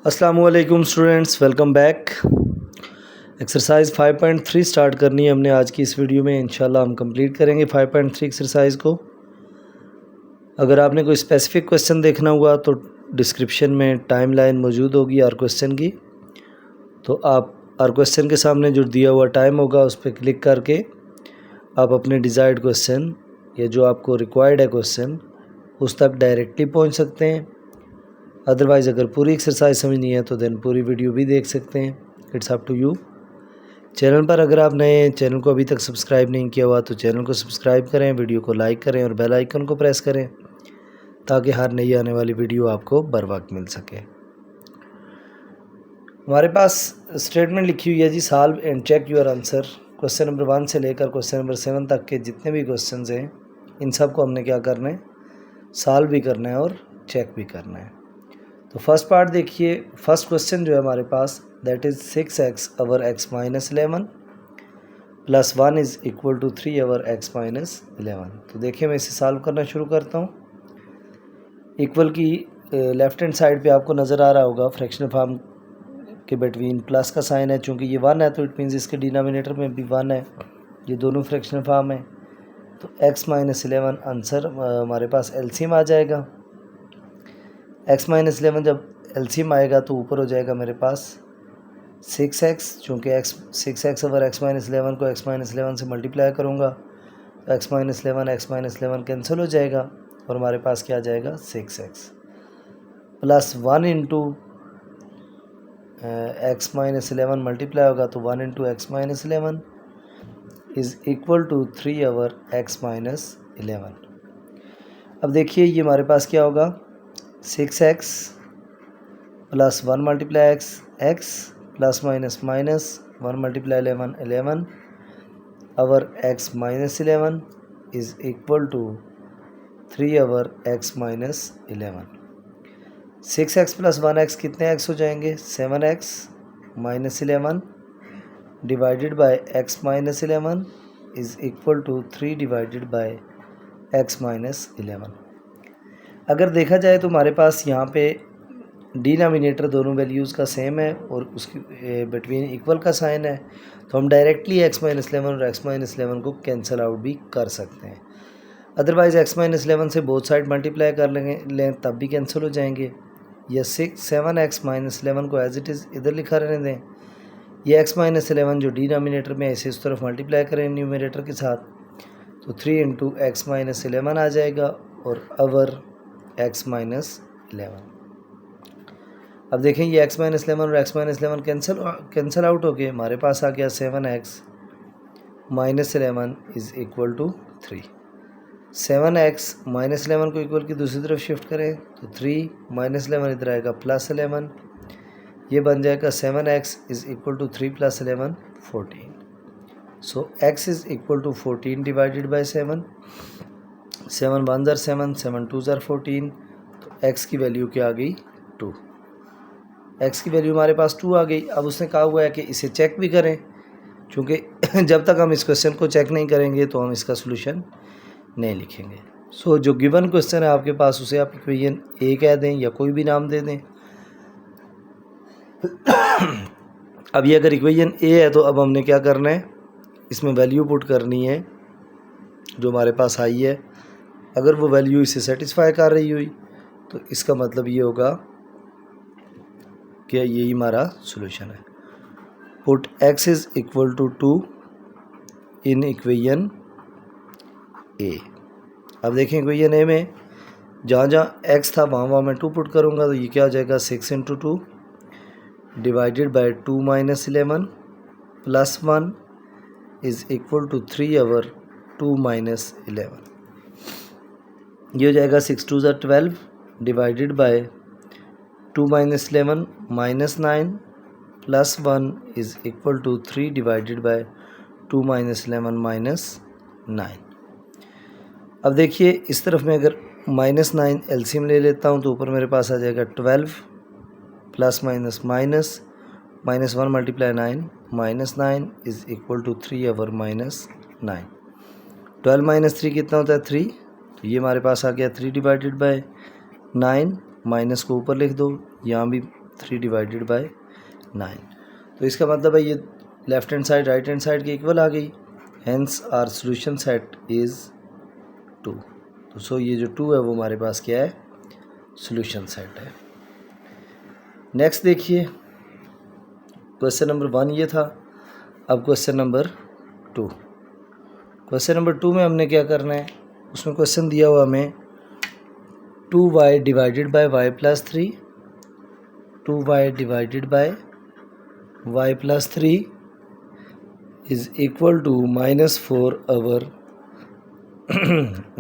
अस्सलामुअलैकुम students, welcome back. Exercise 5.3 start करनी है हमने आज की इस वीडियो में। इंशाल्लाह हम कंप्लीट करेंगे 5.3 एक्सरसाइज को। अगर आपने कोई स्पेसिफिक क्वेश्चन देखना हुआ तो डिस्क्रिप्शन में टाइमलाइन मौजूद होगी हर क्वेश्चन की, तो आप हर क्वेश्चन के सामने जो दिया हुआ टाइम होगा उस पर क्लिक करके आप अपने डिज़ायर्ड क्वेश्चन या जो आपको रिक्वायर्ड है क्वेश्चन उस तक डायरेक्टली पहुँच सकते हैं। अदरवाइज़ अगर पूरी एक्सरसाइज समझनी है तो देन पूरी वीडियो भी देख सकते हैं। It's up to you. Channel पर अगर आप नए हैं, चैनल को अभी तक सब्सक्राइब नहीं किया हुआ तो चैनल को सब्सक्राइब करें, वीडियो को लाइक करें और बेल आइकन को प्रेस करें ताकि हर नई आने वाली वीडियो आपको बर वक्त मिल सके। हमारे पास स्टेटमेंट लिखी हुई है जी, solve and check your answer. Question number 1 से लेकर क्वेश्चन नंबर 7 तक के जितने भी क्वेश्चन हैं इन सब को हमने क्या करना है, सॉल्व भी करना है और चेक भी करना है। तो फर्स्ट पार्ट देखिए, फर्स्ट क्वेश्चन जो है हमारे पास that is 6x over x minus 11 plus 1 is equal to 3 over x minus 11। तो देखिए मैं इसे सॉल्व करना शुरू करता हूँ। इक्वल की लेफ्ट हैंड साइड पे आपको नज़र आ रहा होगा फ्रैक्शनल फॉर्म के बिटवीन प्लस का साइन है, चूँकि ये 1 है तो इट मीन्स इसके डिनोमिनेटर में भी 1 है। ये दोनों फ्रैक्शनल फॉर्म है तो x माइनस 11 आंसर हमारे पास एलसीएम आ जाएगा। x माइनस 11 जब एलसीएम आएगा तो ऊपर हो जाएगा मेरे पास 6x, चूँकि x ओवर x माइनस 11 को x माइनस 11 से मल्टीप्लाई करूँगा तो x माइनस 11 कैंसिल हो जाएगा और हमारे पास क्या आ जाएगा 6x plus 1 into x minus 11 multiply होगा तो 1 into x minus 11 is equal to 3 over x minus 11। अब देखिए ये हमारे पास क्या होगा 6x plus 1 multiply x plus minus minus 1 multiply 11 over x minus 11 is equal to 3 over x minus 11। 6x plus 1x कितने x हो जाएंगे 7x minus 11 divided by x minus 11 is equal to 3 divided by x minus 11। अगर देखा जाए तो हमारे पास यहाँ पे डिनोमिनेटर दोनों वैल्यूज़ का सेम है और उसकी बिटवीन इक्वल का साइन है, तो हम डायरेक्टली x माइनस 11 और x माइनस 11 को कैंसिल आउट भी कर सकते हैं। अदरवाइज़ x माइनस 11 से बोथ साइड मल्टीप्लाई कर लें तब भी कैंसिल हो जाएंगे। या 7x माइनस 11 को एज इट इज़ इधर लिखा रहने दें। ये x माइनस 11 जो डिनोमिनेटर में इसे इस तरफ मल्टीप्लाई करें न्यूमरेटर के साथ तो 3 इंटू x माइनस 11 आ जाएगा और ओवर x माइनस 11। अब देखें ये x माइनस 11 और x माइनस 11 कैंसिल आउट हो गए, हमारे पास आ गया 7x minus 11 is equal to 3। 7x minus 11 को इक्वल की दूसरी तरफ शिफ्ट करें तो 3 माइनस 11 इधर आएगा प्लस 11, ये बन जाएगा 7x is equal to 3 plus 11 14। So x is equal to 14 divided by 7। 7 1 ज़र 7, 7 2 ज़र 14, तो x की वैल्यू क्या आ गई 2। x की वैल्यू हमारे पास 2 आ गई। अब उसने कहा हुआ है कि इसे चेक भी करें, क्योंकि जब तक हम इस क्वेश्चन को चेक नहीं करेंगे तो हम इसका सोल्यूशन नहीं लिखेंगे। सो जो गिवन क्वेश्चन है आपके पास उसे आप इक्वेशन ए कह दें या कोई भी नाम दे दें। अब ये अगर इक्वेशन ए है तो अब हमने क्या करना है, इसमें वैल्यू पुट करनी है जो हमारे पास आई है। अगर वो वैल्यू इसे सेटिस्फाई कर रही हुई तो इसका मतलब ये होगा कि यही हमारा सोल्यूशन है। Put x is equal to 2 in equation A. अब देखें इक्वेशन ए में जहाँ जहाँ x था वहाँ मैं 2 पुट करूँगा तो ये क्या हो जाएगा 6 into 2 divided by 2 minus 11 plus 1 is equal to 3 over 2 minus 11। ये हो जाएगा 6 2 ज़र 12 divided by 2 minus 11 minus 9 plus 1 is equal to 3 divided by 2 minus 11 minus 9। अब देखिए इस तरफ में अगर माइनस 9 एलसीएम ले लेता हूँ तो ऊपर मेरे पास आ जाएगा 12 plus minus minus minus 1 multiply 9 minus 9 is equal to 3 over minus 9। 12 minus 3 कितना होता है 3, तो ये हमारे पास आ गया 3 डिवाइडेड बाई 9। माइनस को ऊपर लिख दो, यहाँ भी 3 डिवाइडेड बाय 9। तो इसका मतलब है ये left hand side right hand side की इक्वल आ गई, hence our solution set is 2। तो सो ये जो 2 है वो हमारे पास क्या है, सोल्यूशन सेट है। नेक्स्ट देखिए, क्वेश्चन नंबर 1 ये था। अब क्वेश्चन नंबर 2। क्वेश्चन नंबर 2 में हमने क्या करना है, उसमें क्वेश्चन दिया हुआ हमें 2y divided by y plus 3, 2y divided by y plus 3 is equal to -4 over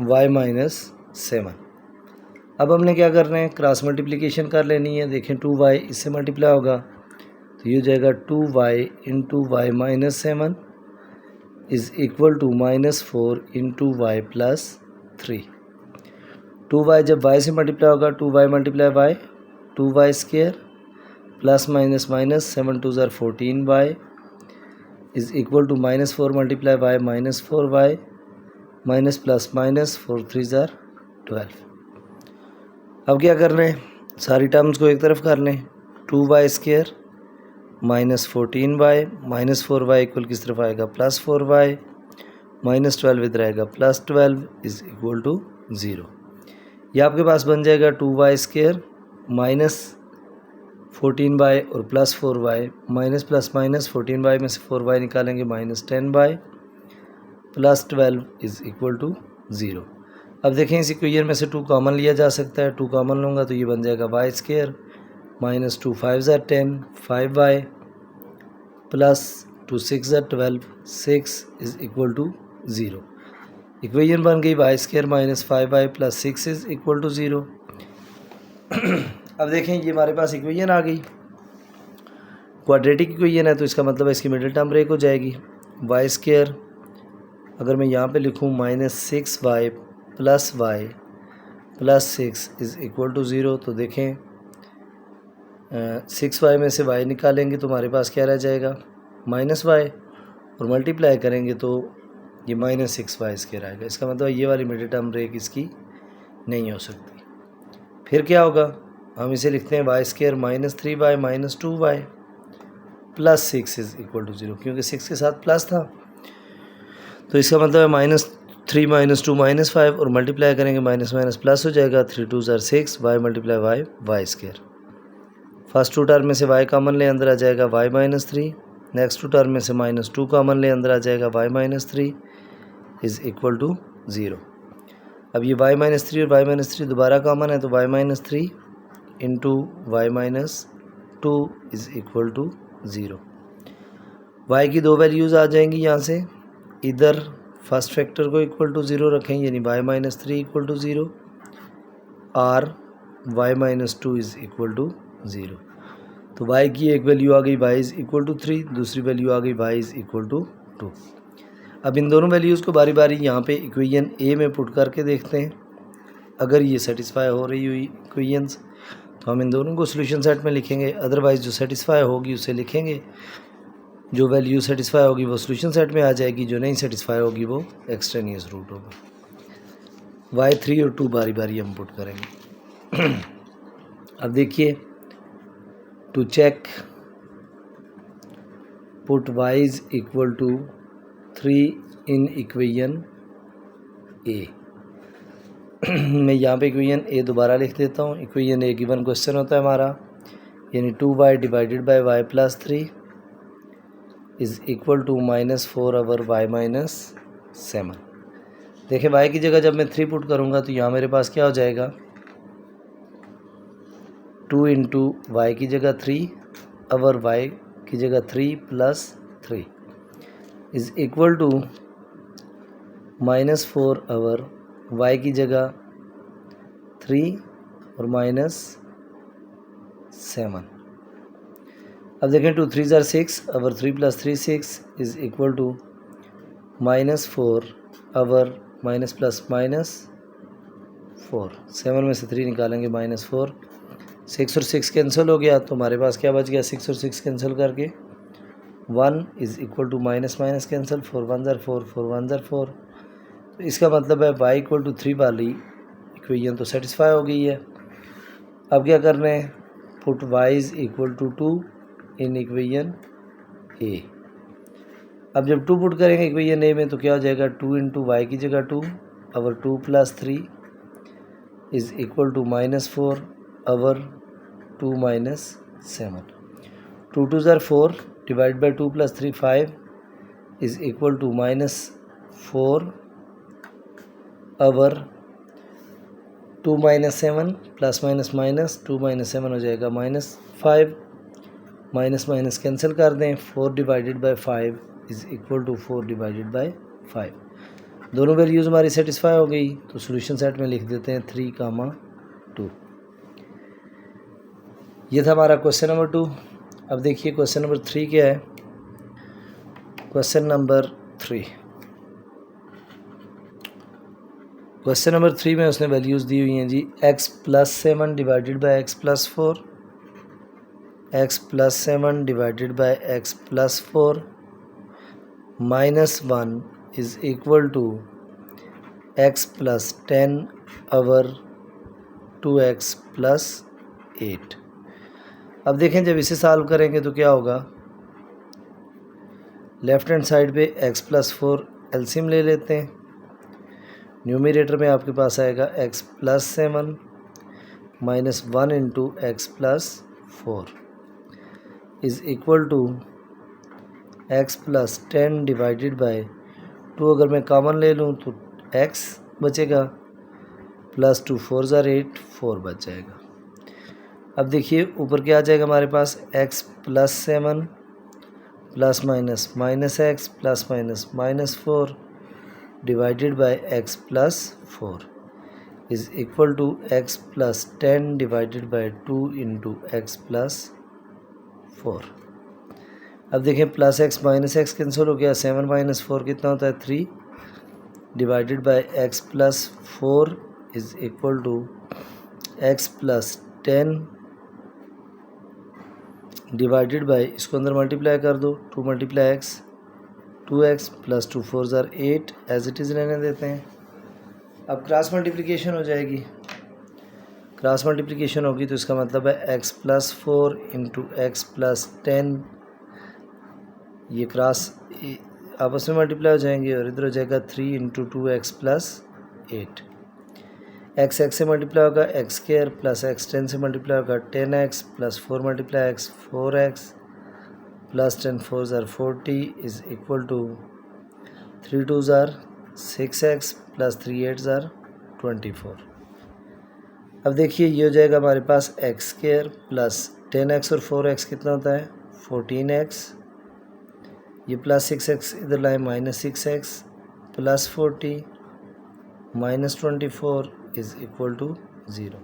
y minus 7। अब हमने क्या करना है, क्रॉस मल्टीप्लिकेशन कर लेनी है। देखें 2y इससे मल्टीप्लाई होगा तो ये हो जाएगा 2y into Y minus 7 is equal to -4 into Y plus 3। 2y जब y से मल्टीप्लाई होगा 2y multiply y, 2y square plus minus minus 7 2 ज़ार 14y is equal to -4 multiply y -4y minus plus minus 4 3 ज़ार 12। अब क्या करना है, सारी टर्म्स को एक तरफ कर लें। 2y square -14y -4y equal किस तरफ आएगा, +4y -12 इधर आएगा +12 इज़ इक्वल टू 0। ये आपके पास बन जाएगा 2y स्क्वायर -14y और +4y minus plus minus 14y में से 4y निकालेंगे -10y +12 इज़ इक्वल टू 0। अब देखें इस इक्वेशन में से 2 कॉमन लिया जा सकता है। 2 कॉमन लूँगा तो ये बन जाएगा y स्क्वायर -2 5 ज़ार 10 5y प्लस 2 6 ज़ार 12 6 इज़ इक्वल टू 0। इक्वेशन बन गई y square -5y plus 6 is equal to 0। अब देखें ये हमारे पास इक्वेशन आ गई, क्वाड्रेटिक इक्वेशन है तो इसका मतलब है इसकी मिडिल टर्म ब्रेक हो जाएगी। y स्क्वायर अगर मैं यहाँ पे लिखूँ -6y plus y plus 6 is equal to 0 तो देखें 6y में से y निकालेंगे तो हमारे पास क्या रह जाएगा, -y और मल्टीप्लाई करेंगे तो ये -6y स्क्वायर आएगा। इसका मतलब ये वाली मिडिल टर्म ब्रेक इसकी नहीं हो सकती। फिर क्या होगा, हम इसे लिखते हैं y square -3y -2y plus 6 is equal to 0, क्योंकि 6 के साथ प्लस था तो इसका मतलब है -3 -2 -5 और मल्टीप्लाई करेंगे माइनस माइनस प्लस हो जाएगा 3 2 ज़ार 6 y multiply y square. First 2 term में से y कॉमन ले अंदर आ जाएगा y -3, नेक्स्ट 2 टर्म में से -2 कॉमन ले अंदर आ जाएगा y -3 इज़ इक्वल टू 0। अब ये y -3 और y -3 दोबारा कॉमन है तो y -3 into y -2 is equal to 0। y की 2 वैल्यूज़ आ जाएंगी यहाँ से, इधर फर्स्ट फैक्टर को इक्वल टू 0 रखें यानी y -3 इक्वल टू 0 और y -2 इज़ इक्वल टू 0। तो y की एक वैल्यू आ गई y इज़ इक्वल टू 3, दूसरी वैल्यू आ गई y इज़ इक्वल टू 2। अब इन दोनों वैल्यूज़ को बारी बारी यहाँ पे इक्वेशन ए में पुट करके देखते हैं। अगर ये सेटिस्फाई हो रही हुई इक्वेशंस तो हम इन दोनों को सोल्यूशन सेट में लिखेंगे, अदरवाइज़ जो सेटिस्फाई होगी उसे लिखेंगे। जो वैल्यू सेटिस्फाई होगी वो सोल्यूशन सेट में आ जाएगी, जो नहीं सेटिस्फाई होगी वो एक्सट्रेनियस रूट होगा। y3 और 2 बारी बारी हम पुट करेंगे। अब देखिए, to check put y is equal to 3 in equation A. मैं यहाँ पे इक्वेशन ए दोबारा लिख देता हूँ। इक्वेशन ए गिवन क्वेश्चन होता है हमारा, यानी 2y divided by y plus 3 is equal to -4 over y minus 7। देखिए y की जगह जब मैं 3 पुट करूँगा तो यहाँ मेरे पास क्या हो जाएगा, 2 इंटू वाई की जगह 3 ओवर y की जगह 3 plus 3 is equal to -4 over y की जगह 3 और -7। अब देखें 2 3 ज़ार 6 over 3 plus 3 6 is equal to -4 over minus plus minus 4। 7 में से 3 निकालेंगे -4, 6 और 6 कैंसिल हो गया तो हमारे पास क्या बच गया, 6 और 6 कैंसिल करके 1 is equal to minus minus cancel, 4 1 ज़ार 4 4 1 ज़ार 4। तो इसका मतलब है y इक्वल टू 3 वाली इक्वेशन तो सेटिस्फाई हो गई है। अब क्या करना है, put y is equal to 2 in equation A. अब जब 2 पुट करेंगे इक्वेशन ए में तो क्या हो जाएगा, 2 इंटू वाई की जगह 2 over 2 plus 3 is equal to -4 over 2 minus 7। 2 2 ज़ार 4 divide by 2 plus 3 5 is equal to -4 over 2 minus 7 plus minus minus 2 minus 7 हो जाएगा -5, माइनस माइनस कैंसिल कर दें, 4 divided by 5 is equal to 4 divided by 5। दोनों values हमारी satisfy हो गई तो सॉल्यूशन सेट में लिख देते हैं 3, 2। ये था हमारा क्वेश्चन नंबर 2। अब देखिए क्वेश्चन नंबर 3 क्या है। क्वेश्चन नंबर 3 में उसने वैल्यूज़ दी हुई हैं जी, x + 7 divided by x + 4, x + 7 divided by x + 4 -1 is equal to x + 10 over 2x + 8। अब देखें जब इसे सॉल्व करेंगे तो क्या होगा, लेफ्ट हैंड साइड पे x + 4 एलसीएम ले लेते हैं। न्यूमरेटर में आपके पास आएगा x + 7 -1 into x + 4 is equal to x + 10 divided by 2। अगर मैं कॉमन ले लूँ तो x बचेगा, +2 4 ज़ार 8 4 बच जाएगा। अब देखिए ऊपर क्या आ जाएगा हमारे पास, x + 7 plus minus -x plus minus -4 divided by x + 4 is equal to x + 10 divided by 2 into x + 4। अब देखें +x -x कैंसिल हो गया, 7 - 4 कितना होता है 3 divided by x + 4 is equal to x + 10 divided by, इसको अंदर मल्टीप्लाई कर दो, 2 × x 2x + 2 4 ज़ार 8 एज इट इज़ रहने देते हैं। अब क्रॉस मल्टीप्लिकेशन हो जाएगी, क्रॉस मल्टीप्लिकेशन होगी तो इसका मतलब है x + 4 इंटू x + 10, ये क्रॉस आपस में मल्टीप्लाई हो जाएंगे और इधर हो जाएगा 3 इंटू 2x + 8। x से मल्टीप्लाई होगा x² प्लस x 10 से मल्टीप्लाई होगा 10x plus 4 × x 4x plus 10 4 ज़ार 40 इज़ इक्वल टू 3 2 ज़ार 6x प्लस 3 8 ज़ार 24। अब देखिए ये हो जाएगा हमारे पास x² प्लस 10x और 4x कितना होता है 14x, ये प्लस 6x इधर लाए -6x plus 40 -24 is equal to 0।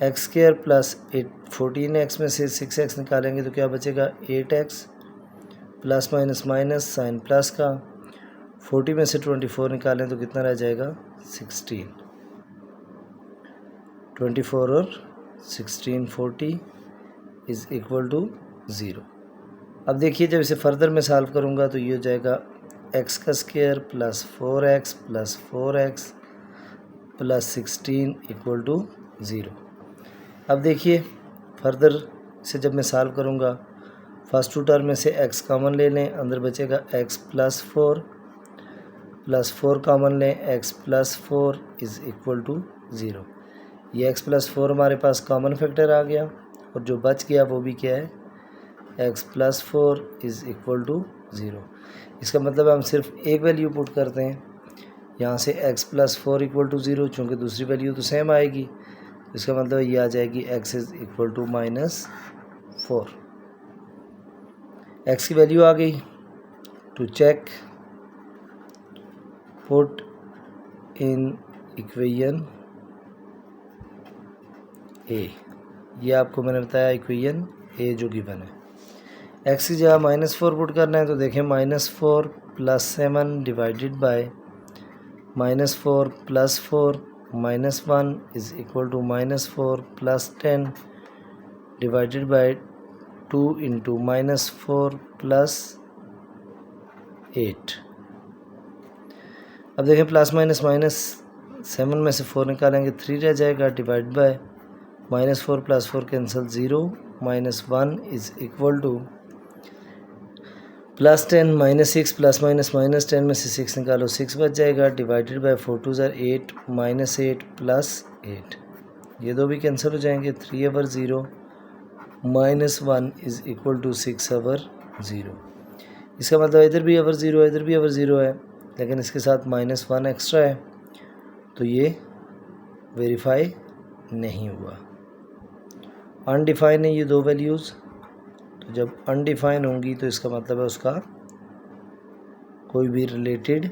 x² plus 14x में से 6x निकालेंगे तो क्या बचेगा 8x plus minus minus sign plus का, 40 में से 24 निकालें तो कितना रह जाएगा 16। 24 और 16 40 इज़ इक्वल टू 0। अब देखिए जब इसे फर्दर मैं सॉल्व करूँगा तो ये हो जाएगा x² plus 4x plus 4x plus 16 equal to 0। अब देखिए फर्दर से जब मैं सॉल्व करूँगा, फर्स्ट 2 टर्म में से x कॉमन ले लें, अंदर बचेगा x + 4 प्लस 4 कॉमन लें, x + 4 इज़ इक्वल टू 0। ये x + 4 हमारे पास कॉमन फैक्टर आ गया और जो बच गया वो भी क्या है x + 4 इज़ इक्वल टू 0। इसका मतलब हम सिर्फ एक वैल्यू पुट करते हैं, यहाँ से x + 4 इक्वल टू 0, चूँकि दूसरी वैल्यू तो सेम आएगी, इसका मतलब ये आ जाएगी x is equal to -4। x की वैल्यू आ गई। To check put in equation A, ये आपको मैंने बताया इक्वेशन ए जो गिवन है। x की जगह -4 पुट करना है तो देखें -4 + 7 divided by -4 + 4 -1 is equal to -4 + 10 divided by 2 into -4 + 8। अब देखें प्लस माइनस माइनस 7 में से 4 निकालेंगे 3 रह जाएगा, divide by -4 + 4 cancel 0, -1 is equal to +10 -6 ± -10 में से 6 निकालो 6 बच जाएगा, डिवाइडेड बाय 4 2 ज़र 8 -8 + 8, ये दो भी कैंसिल हो जाएंगे। 3/0 -1 इज़ इक्वल टू 6/0। इसका मतलब इधर भी अवर 0 है, इधर भी अवर 0 है, लेकिन इसके साथ -1 एक्स्ट्रा है, तो ये वेरीफाई नहीं हुआ। अनडिफाइन है ये दो वैल्यूज़, तो जब अनडिफाइन होंगी तो इसका मतलब है उसका कोई भी रिलेटेड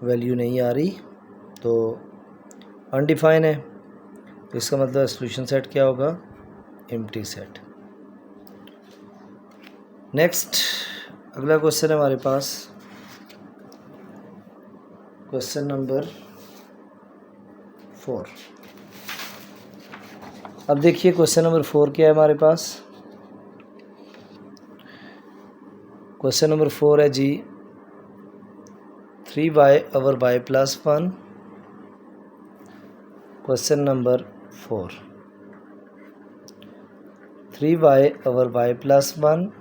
वैल्यू नहीं आ रही, तो अनडिफाइन है, तो इसका मतलब सॉल्यूशन सेट क्या होगा? Empty set. नेक्स्ट अगला क्वेश्चन है हमारे पास, क्वेश्चन नंबर 4। अब देखिए क्वेश्चन नंबर 4 क्या है हमारे पास। क्वेश्चन नंबर 4 है जी 3y/y+1। Question number 4, 3y/y+1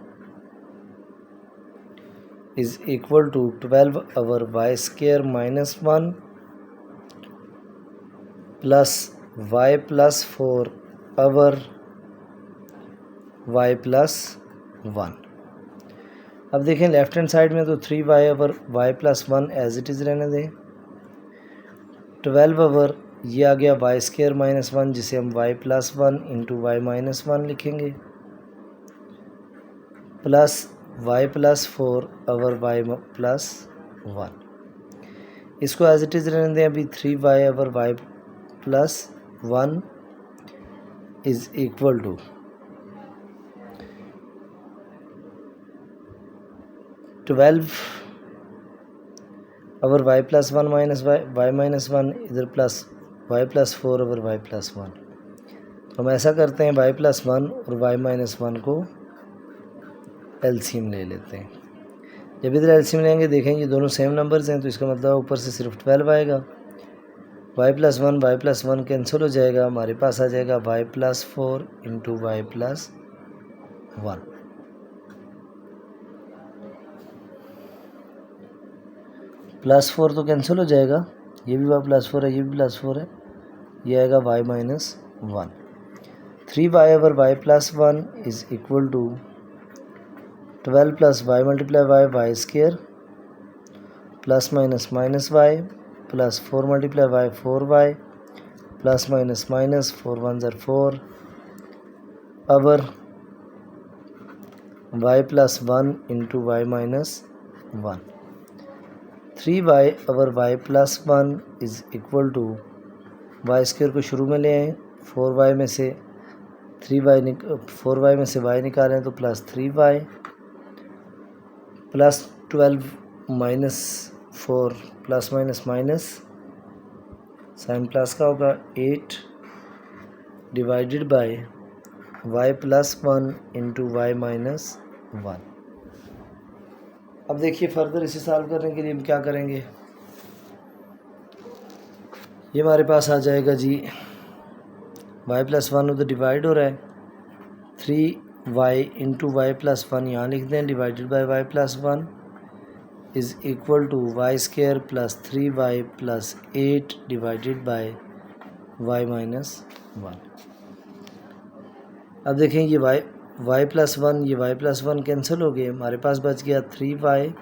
is equal to 12/y² - 1 plus y plus 4/y+1। अब देखें लेफ्ट हैंड साइड में तो 3y/y+1 एज इट इज़ रहने दें, 12 ये आ गया y² - 1 जिसे हम y+1 × y-1 लिखेंगे, प्लस y plus 4/y+1। इसको एज इट इज़ रहने दें अभी। 3y/y+1 is equal to 12/y+1 minus y-1, इधर प्लस y plus 4/y+1। तो हम ऐसा करते हैं y+1 और y-1 को एलसीएम ले लेते हैं। जब इधर एलसीएम लेंगे देखेंगे दोनों सेम नंबर्स हैं, तो इसका मतलब ऊपर से सिर्फ 12 आएगा। y+1 कैंसिल हो जाएगा, हमारे पास आ जाएगा y plus 4 × y+1। +4 तो कैंसिल हो जाएगा, ये भी +4 है, ये भी +4 है, ये आएगा y-1। 3y/y+1 is equal to 12 + y × y² plus minus -y plus 4 × y 4y plus minus 4 1 ज़र 4 over y plus 1 × y-1। 3y/y+1 is equal to y² को शुरू में ले आए, 4y में से 4y में से y निकालें तो plus 3y plus 12 minus 4 plus minus sign plus का होगा 8 divided by y plus 1 × y-1। अब देखिए फर्दर इसे सॉल्व करने के लिए हम क्या करेंगे, ये हमारे पास आ जाएगा जी y plus 1 उधर डिवाइड हो रहा है, 3y × y+1 यहाँ लिख दें, divided by y plus 1 is equal to y² plus 3y plus 8 divided by y-1। अब देखें ये y plus 1 ये y plus 1 कैंसिल हो गए, हमारे पास बच गया 3y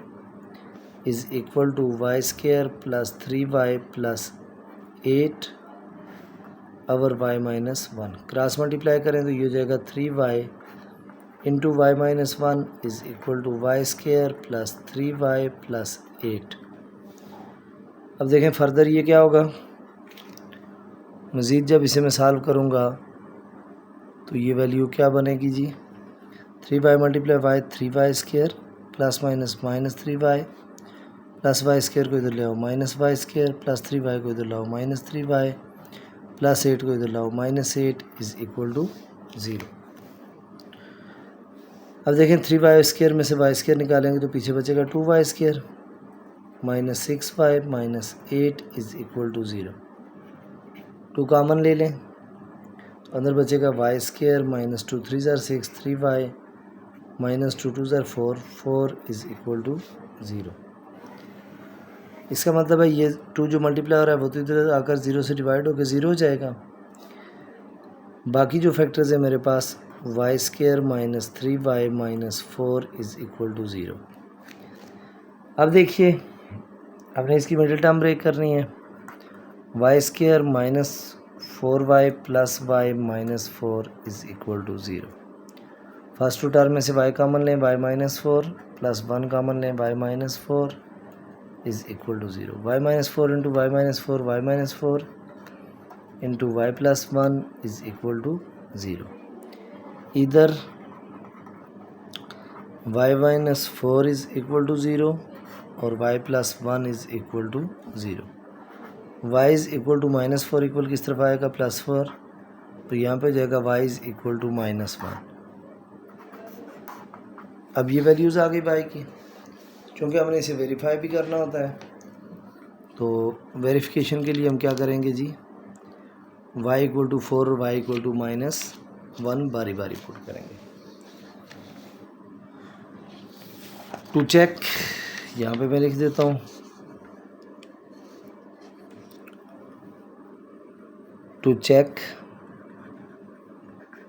is equal to y² plus 3y plus 8 over y-1। Cross multiply करें तो ये हो जाएगा 3y × y-1 is equal to y² plus 3y plus 8। अब देखें फर्दर ये क्या होगा, मज़ीद जब इसे मैं सॉल्व करूँगा तो ये वैल्यू क्या बनेगी जी, 3y × y 3y² plus minus -3y plus y² को इधर ले आओ -y² प्लस 3y को इधर लाओ -3y प्लस 8 को इधर लाओ -8 इज़ इक्वल टू 0। अब देखें 3y² में से y² निकालेंगे तो पीछे बचेगा 2y² -6y -8 is equal to 0। 2 common ले लें अंदर बचेगा वाई स्केयर माइनस 2 3 ज़ार 6 3 वाई माइनस 2 2 ज़ार 4 4 इज़ इक्वल टू 0। इसका मतलब है ये 2 जो मल्टीप्लाई हो रहा है वो तो इधर आकर 0 से डिवाइड होकर 0 हो जाएगा। बाकी जो फैक्टर्स है मेरे पास y square minus 3 y minus 4 is equal to 0। अब देखिए हमने इसकी मिडिल टर्म ब्रेक करनी है। Y square minus 4 y plus y minus 4 is equal to 0। First two term में से वाई कॉमन लें, वाई माइनस 4 प्लस 1 कॉमन लें, y minus 4 is equal to 0। Y minus 4 into Y minus 4 y minus 4 into Y plus 1 is equal to 0। इधर y minus 4 is equal to 0 और y plus 1 is equal to 0। Y is equal to minus 4 equal किस तरफ आएगा plus 4, तो यहाँ पे जाएगा y is equal to minus 1। अब ये वैल्यूज़ आ गई वाई की, क्योंकि हमने इसे वेरीफाई भी करना होता है। तो वेरिफिकेशन के लिए हम क्या करेंगे जी, वाई इक्वल टू 4 और वाई इक्वल टू माइनस 1 बारी बारी पुट करेंगे। टू चेक यहाँ पे मैं लिख देता हूँ, to check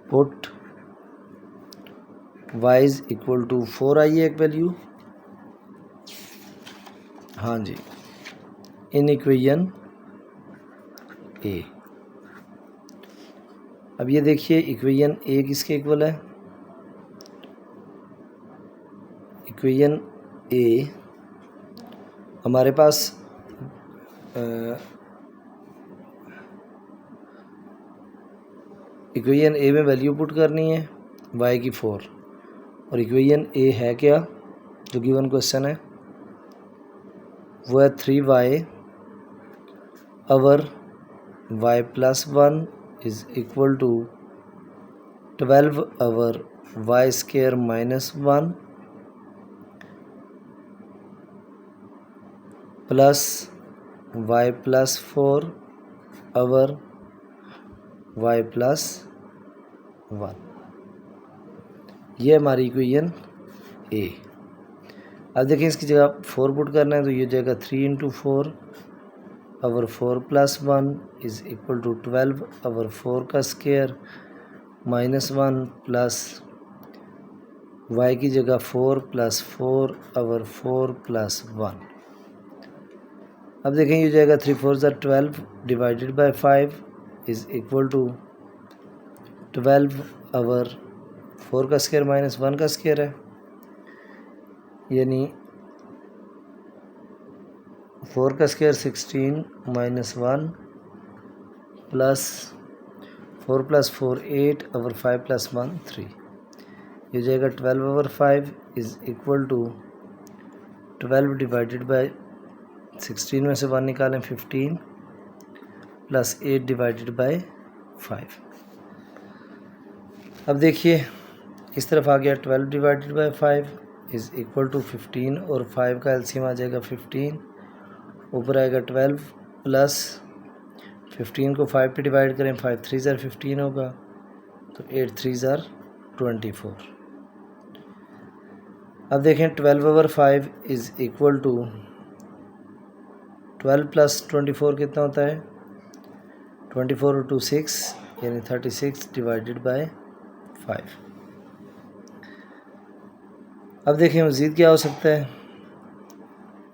put y is equal to 4 आई है एक वैल्यू, हाँ जी, इन इक्वेशन ए। अब ये देखिए इक्वेशन ए किसके इक्वल है, इक्वेशन ए हमारे पास इक्वेशन ए में वैल्यू पुट करनी है y की 4, और इक्वेशन ए है क्या जो गिवन क्वेश्चन है, वो है 3y over y plus 1 is equal to 12 over y square minus 1 plus y plus 4 over y plus 1। ये हमारी इक्वेशन ए। अब देखें इसकी जगह 4 पुट करना है, तो ये जाएगा 3 into 4 over 4 plus 1 is equal to 12 over 4 का स्केयर माइनस 1 प्लस y की जगह 4 प्लस 4 अवर 4 प्लस 1। अब देखें ये जाएगा 3 4 ज़ा 12 divided by 5 is equal to 12 over 4 का स्केयर माइनस 1 का स्केयर है, यानी 4 का square 16 minus 1 plus 4 plus 4 8 over 5 plus 1 3। ये जाएगा 12 over 5 is equal to 12 divided by 16 में से 1 निकालें 15 प्लस 8 डिवाइडेड बाई 5। अब देखिए इस तरफ आ गया 12 divided by 5 is equal to 15 और 5 का एलसीएम आ जाएगा 15, ऊपर आएगा 12 प्लस 15 को 5 पे डिवाइड करें 5 3 ज़ार 15 होगा, तो 8 3 ज़ार 24। अब देखें 12 over 5 is equal to 12 plus 24 कितना होता है, 24 और 2 6 यानी 36 डिवाइडेड बाय 5। अब देखें मज़ीद क्या हो सकता है,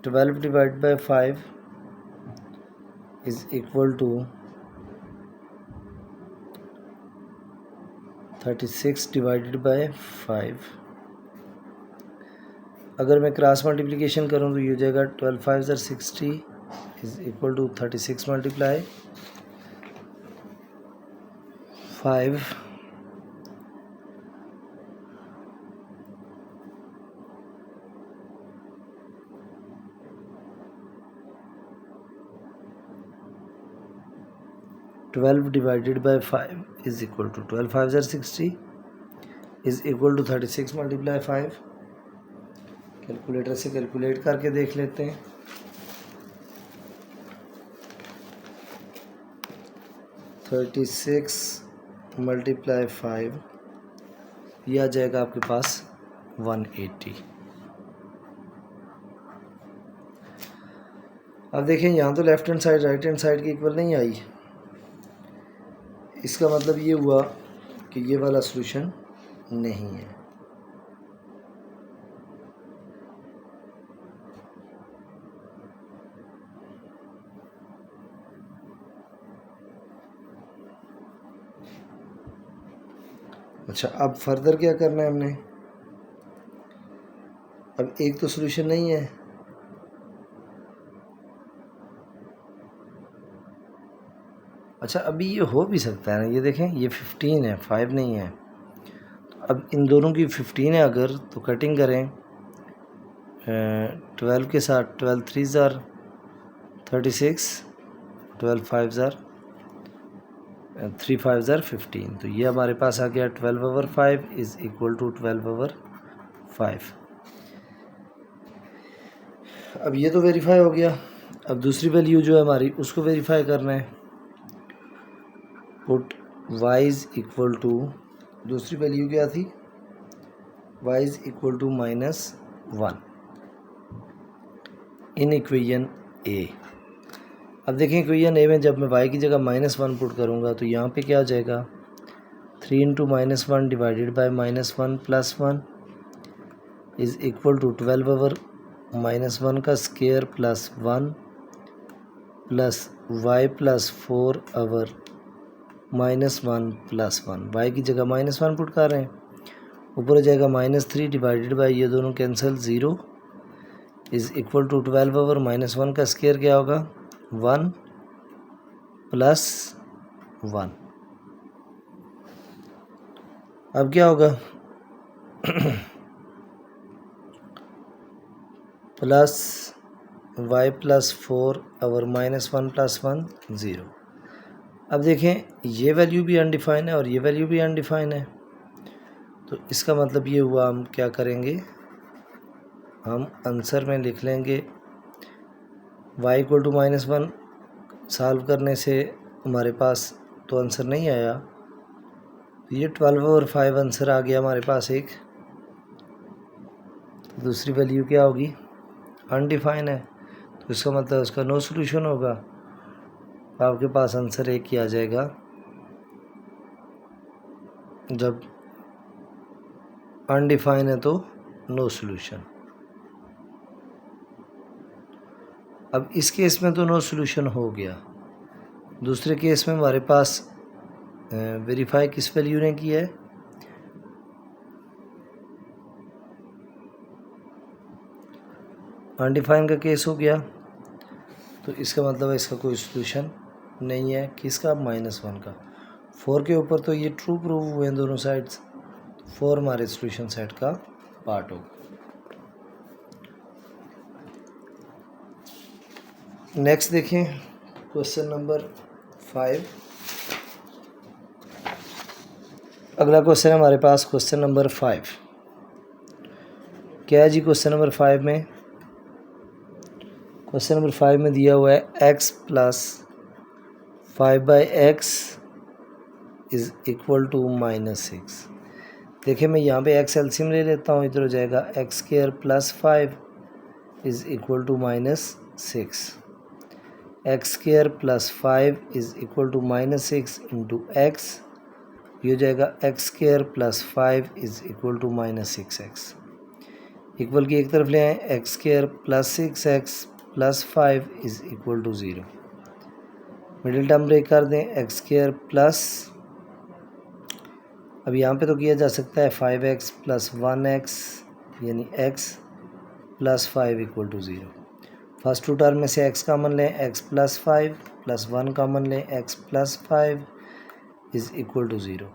12 divide by 5 is equal to 36 divided by 5। अगर मैं क्रॉस मल्टीप्लिकेशन करूं तो ये हो जाएगा 12 5 ज़ार 60 is equal to 36 multiply 5 12 divided by 5 is equal to 12 5 ज़ार 60 is equal to 36 multiply 5। Calculator से कैलकुलेट करके देख लेते हैं। 36 मल्टीप्लाई 5, ये आ जाएगा आपके पास 180। अब देखें यहाँ तो left hand side right hand side की इक्वल नहीं आई, इसका मतलब ये हुआ कि ये वाला सॉल्यूशन नहीं है। अच्छा, अब फर्दर क्या करना है हमने? अब एक तो सॉल्यूशन नहीं है, अच्छा अभी ये हो भी सकता है ना, ये देखें ये 15 है 5 नहीं है। तो अब इन दोनों की 15 है अगर, तो कटिंग करें 12 के साथ, 12 3 ज़ार 36, 12 5 ज़ार 3 5 ज़ार 15, तो ये हमारे पास आ गया 12/5 इज़ इक्वल टू 12/5। अब ये तो वेरीफाई हो गया। अब दूसरी वैल्यू जो है हमारी उसको वेरीफाई करना है। Put y is equal to, दूसरी वैल्यू क्या थी? y is equal to -1 in equation a। अब देखें इक्वेशन a में जब मैं y की जगह -1 पुट करूँगा तो यहाँ पे क्या आ जाएगा? 3 × -1 divided by -1 + 1 is equal to 12/-1 का square plus 1 plus y plus 4/-1 + 1। y की जगह -1 पुट कर रहे हैं, ऊपर हो जाएगा -3 डिवाइडेड बाय, ये दोनों कैंसिल, 0 इज़ इक्वल टू 12/-1 का स्क्वायर क्या होगा? 1 + 1। अब क्या होगा? Plus y + 4/-1 + 1 0। अब देखें ये वैल्यू भी अनडिफाइन है और ये वैल्यू भी अनडिफाइन है, तो इसका मतलब ये हुआ हम क्या करेंगे, हम आंसर में लिख लेंगे y = -1 सॉल्व करने से हमारे पास तो आंसर नहीं आया, ये 12/5 आंसर आ गया हमारे पास एक। तो दूसरी वैल्यू क्या होगी? अनडिफाइन है, तो इसका मतलब उसका नो सॉल्यूशन होगा। आपके पास आंसर एक ही आ जाएगा जब अनडिफाइन है तो नो सॉल्यूशन। अब इस केस में तो नो सॉल्यूशन हो गया, दूसरे केस में हमारे पास वेरीफाई किस वैल्यू ने किया है? अनडिफाइन का केस हो गया, तो इसका मतलब है इसका कोई सॉल्यूशन नहीं है। किसका? -1 का। 4 के ऊपर तो ये ट्रू प्रूव हुए हैं दोनों साइड्स, 4 हमारे सॉल्यूशन सेट का पार्ट होगा। नेक्स्ट देखें क्वेश्चन नंबर 5। अगला क्वेश्चन है हमारे पास क्वेश्चन नंबर 5। क्या है जी क्वेश्चन नंबर 5 में? क्वेश्चन नंबर 5 में दिया हुआ है x + 5/x is equal to -6। देखिए मैं यहाँ पे x एलसीएम ले लेता हूँ, इधर हो जाएगा x² + 5 is equal to -6। x² + 5 is equal to -6 into x, ये हो जाएगा x² + 5 is equal to -6x। Equal की एक तरफ ले आए, x² + 6x + 5 is equal to 0। Middle term break कर दें, x² प्लस, अब यहाँ पे तो किया जा सकता है 5x + 1x यानी x + 5 equal to 0। First two term में से x कॉमन लें, x + 5 + 1 कॉमन लें, x + 5 इज़ इक्वल टू 0।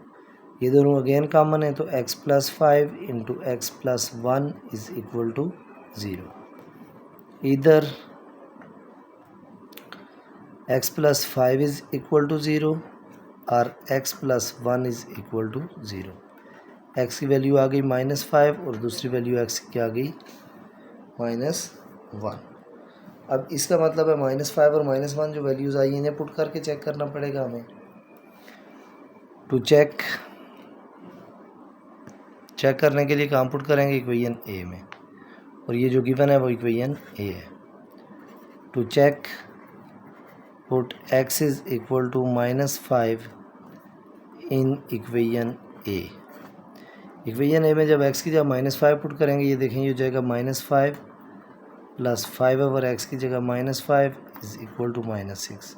ये दोनों अगेन कॉमन है, तो x + 5 into x + 1 is equal to 0। इधर x + 5 इज़ इक्वल टू 0 और x + 1 is equal to 0। x की वैल्यू आ गई -5 और दूसरी वैल्यू x की आ गई -1। अब इसका मतलब है -5 और -1 जो वैल्यूज़ आई इन्हें पुट करके चेक करना पड़ेगा हमें। टू चेक करने के लिए कहाँ पुट करेंगे, इक्वेशन ए में, और ये जो गिवन है वो इक्वेशन ए है। To check put x is equal to -5 in equation A. Equation A में जब x की जगह -5 पुट करेंगे, ये देखें ये हो जाएगा -5 प्लस 5/x की जगह -5 इज इक्वल टू -6।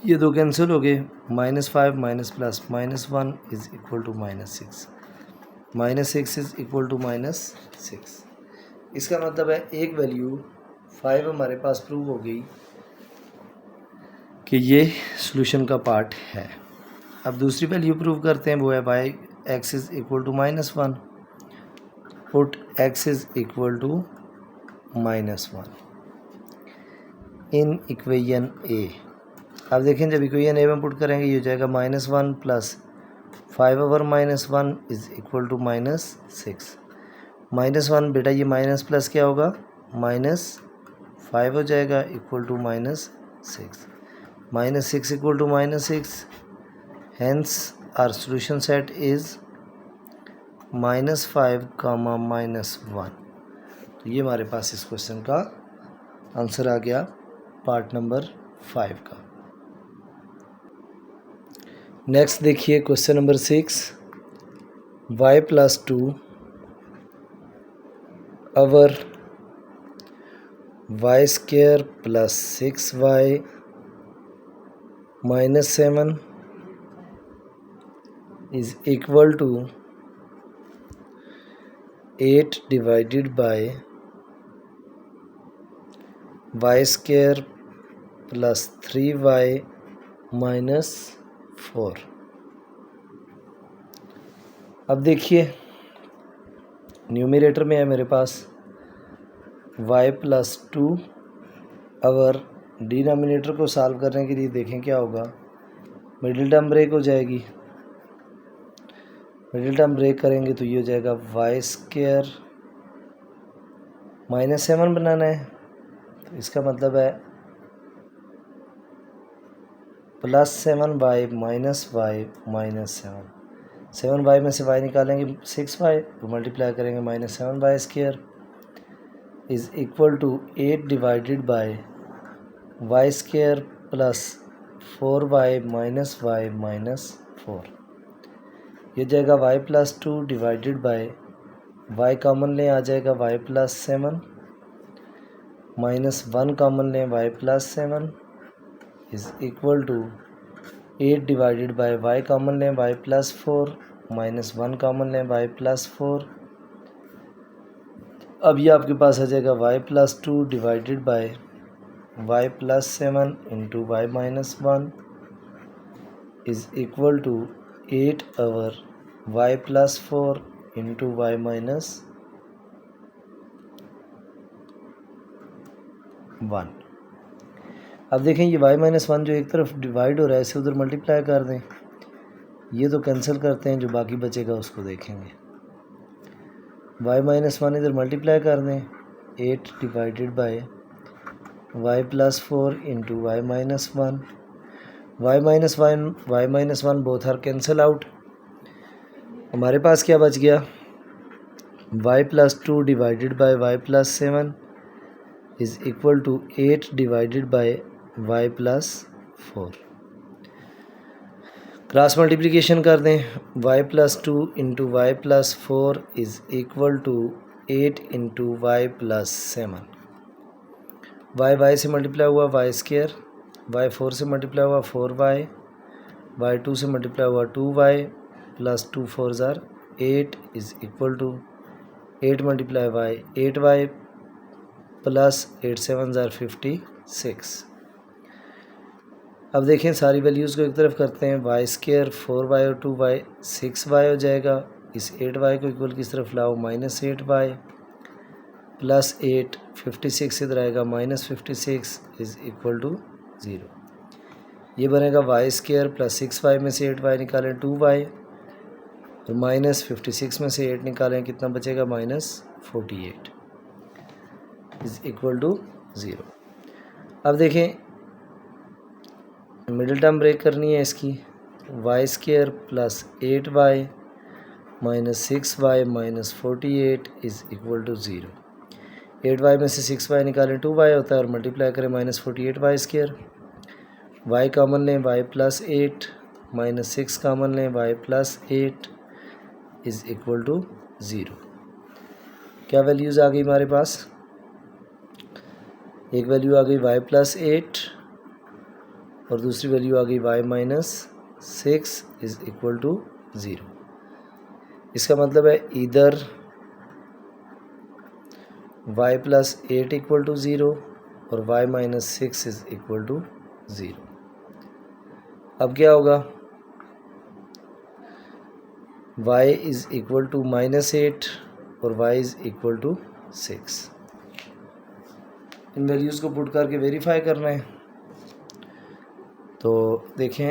ये दो कैंसिल हो गए, -5 minus plus -1 is equal to -6, -6 is equal to -6। इसका मतलब है एक वैल्यू 5 हमारे पास प्रूव हो गई कि ये सॉल्यूशन का पार्ट है। अब दूसरी वैल्यू प्रूव करते हैं, वो है y x is equal to -1, put x is equal to -1 in equation A. अब देखें जब इक्वेशन ए में पुट करेंगे, ये हो जाएगा -1 प्लस 5/-1 इज इक्वल टू -6। -1 बेटा ये माइनस प्लस क्या होगा, -5 हो जाएगा equal to -6, -6 equal to -6। Hence our solution set is -5, -1। तो ये हमारे पास इस क्वेश्चन का आंसर आ गया पार्ट नंबर 5 का। नेक्स्ट देखिए question number 6, y + 2 over y² + 6y - 7 is equal to 8 divided by y² + 3y - 4। अब देखिए न्यूमरेटर में है मेरे पास y + 2 अवर, डिनोमिनेटर को सॉल्व करने के लिए देखें क्या होगा, मिडिल टर्म ब्रेक हो जाएगी, मिडिल टर्म ब्रेक करेंगे तो ये हो जाएगा y² -7 बनाना है, तो इसका मतलब है +7y -y -7। 7y में से y निकालेंगे 6y, तो मल्टीप्लाई करेंगे -7y² is equal to 8 divided by y² + 4y -y -4। ये जाएगा y + 2 divided by y common लें, आ जाएगा y + 7 -1 कॉमन लें, y + 7 is equal to 8 divided by y common लें, y + 4 -1 कॉमन लें, y + 4। अब ये आपके पास आ जाएगा y + 2 divided by y + 7 into y -1 is equal to 8 over y + 4 into y -1। अब देखें ये y -1 जो एक तरफ डिवाइड हो रहा है, इसे उधर मल्टीप्लाई कर दें, ये तो कैंसिल करते हैं, जो बाकी बचेगा उसको देखेंगे। y -1 इधर मल्टीप्लाई कर दें, 8 divided by y + 4 into y -1, y -1 both are cancel out. हमारे पास क्या बच गया, y + 2 divided by y + 7 is equal to 8 divided by y + 4। Cross multiplication कर दें, y + 2 into y + 4 is equal to 8 into y + 7। y से multiply हुआ y², y 4 से मल्टीप्लाई हुआ 4y, y 2 से मल्टीप्लाई हुआ 2y + 2 4 = 8 is equal to 8 × y 8y plus 8 7 = 56। अब देखें सारी वैल्यूज़ को एक तरफ करते हैं, y² 4y और 2y 6y हो जाएगा। इस 8y को इक्वल किस तरफ लाओ, -8y प्लस 8 56 इधर आएगा, -56 इज इक्वल टू 0। ये बनेगा y² + 6y में से 8y निकालें 2y और -56 में से 8 निकालें, कितना बचेगा, -48 इज इक्वल टू 0। अब देखें मिडिल टर्म ब्रेक करनी है इसकी, y square plus 8y minus 6y minus 48 is equal to 0। 8y में से 6y निकालें 2y होता है और मल्टीप्लाई करें minus 48y square. y common लें y प्लस 8 माइनस 6 कॉमन लें y plus 8 is equal to 0। क्या वैल्यूज़ आ गई हमारे पास? एक वैल्यू आ गई y प्लस 8 और दूसरी वैल्यू आ गई y minus 6 is equal to 0। इसका मतलब है इधर y प्लस 8 इक्वल टू 0 और y minus 6 is equal to 0। अब क्या होगा? y is equal to minus 8 और y इज़ इक्वल टू 6। इन वैल्यूज़ को पुट करके वेरीफाई करना है। तो देखें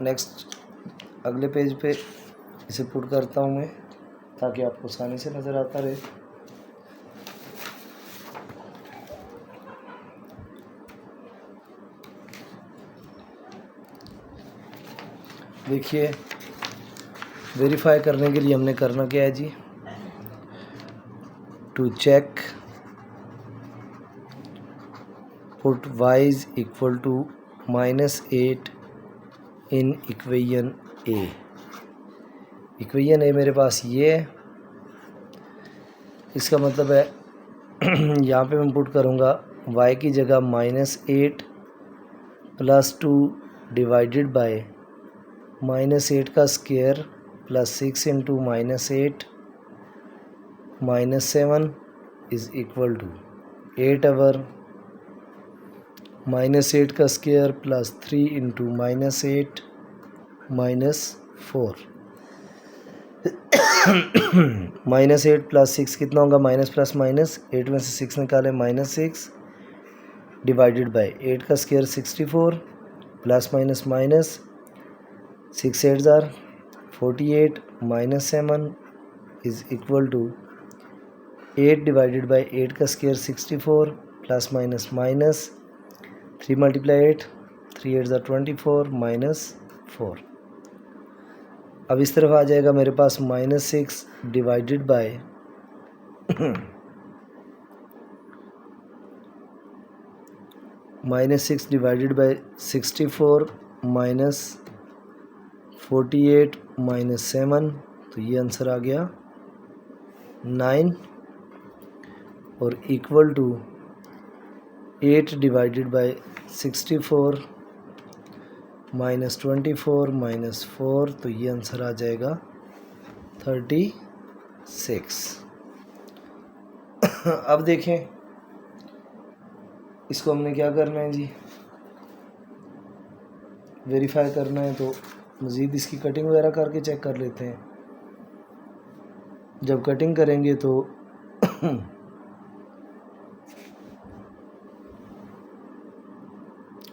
नेक्स्ट अगले पेज पे इसे पुट करता हूँ मैं ताकि आपको आसानी से नज़र आता रहे। देखिए वेरीफाई करने के लिए हमने करना क्या है जी? To check put y is equal to minus 8 in equation A. Equation A मेरे पास ये है। इसका मतलब है यहाँ पे मैं पुट करूँगा y की जगह minus 8 plus 2 divided by minus 8 का square plus 6 into minus 8 minus 7 is equal to 8 over minus 8 का square plus 3 into minus 8 minus 4। Minus 8 plus 6 कितना होगा? माइनस प्लस माइनस 8 में से 6 निकालें माइनस 6 डिवाइडेड बाय 8 का स्क्वायर 64 प्लस माइनस माइनस 6 8 ज़ार 48 minus 7 is equal to 8 divided by 8 का square 64 plus minus minus 3 multiply 8 3 8 ज़ार 24 माइनस 4। अब इस तरफ आ जाएगा मेरे पास minus 6 divided by minus 6 divided by 64 minus 48 minus 7, तो ये आंसर आ गया 9 और equal to 8 divided by 64 minus 24 minus 4, तो ये आंसर आ जाएगा 36। अब देखें इसको हमने क्या करना है जी? वेरीफाई करना है तो मज़ीद इसकी कटिंग वगैरह करके चेक कर लेते हैं। जब कटिंग करेंगे तो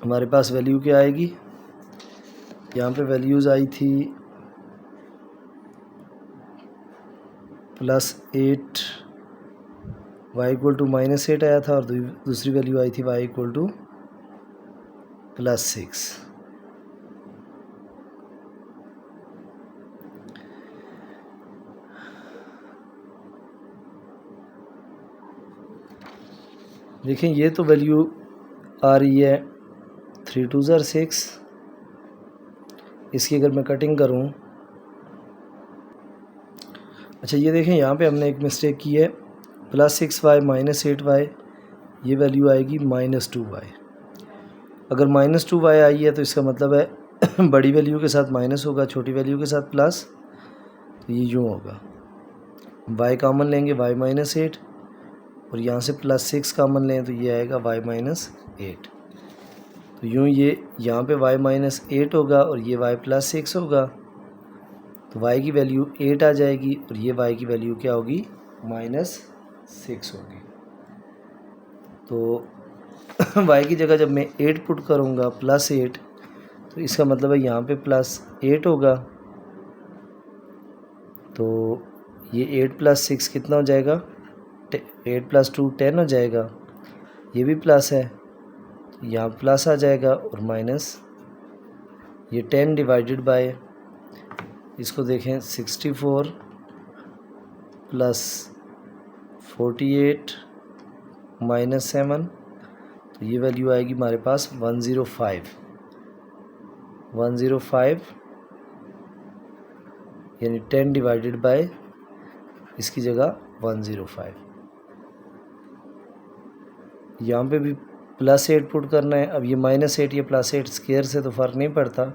हमारे पास वैल्यू क्या आएगी? यहाँ पे वैल्यूज़ आई थी plus 8 y equal to minus 8 आया था और दूसरी वैल्यू आई थी y इक्वल टू प्लस 6। देखें ये तो वैल्यू आ रही है 3 2 ज़ार 6। इसकी अगर मैं कटिंग करूं, अच्छा ये देखें यहाँ पे हमने एक मिस्टेक की है। प्लस 6y माइनस 8y ये वैल्यू आएगी माइनस 2y। अगर माइनस 2y आई है तो इसका मतलब है बड़ी वैल्यू के साथ माइनस होगा, छोटी वैल्यू के साथ प्लस, तो ये यूँ होगा। y कॉमन लेंगे y माइनस 8 और यहाँ से प्लस 6 कॉमन लें तो ये आएगा y माइनस 8। तो यूँ ये यहाँ पे y माइनस 8 होगा और ये y प्लस 6 होगा, तो y की वैल्यू 8 आ जाएगी और ये y की वैल्यू क्या होगी? माइनस 6 होगी। तो y की जगह जब मैं 8 पुट करूँगा प्लस 8, तो इसका मतलब है यहाँ पे प्लस 8 होगा। तो ये 8 प्लस 6 कितना हो जाएगा? 8 प्लस 2 10 हो जाएगा। ये भी प्लस है, यहाँ प्लस आ जाएगा और माइनस ये 10 डिवाइडेड बाय, इसको देखें 64 प्लस 48 माइनस 7, तो ये वैल्यू आएगी हमारे पास 105 यानी 10 डिवाइडेड बाय इसकी जगह 105। यहाँ पे भी +8 पुट करना है। अब ये -8 या +8 स्क्वायर से तो फ़र्क नहीं पड़ता,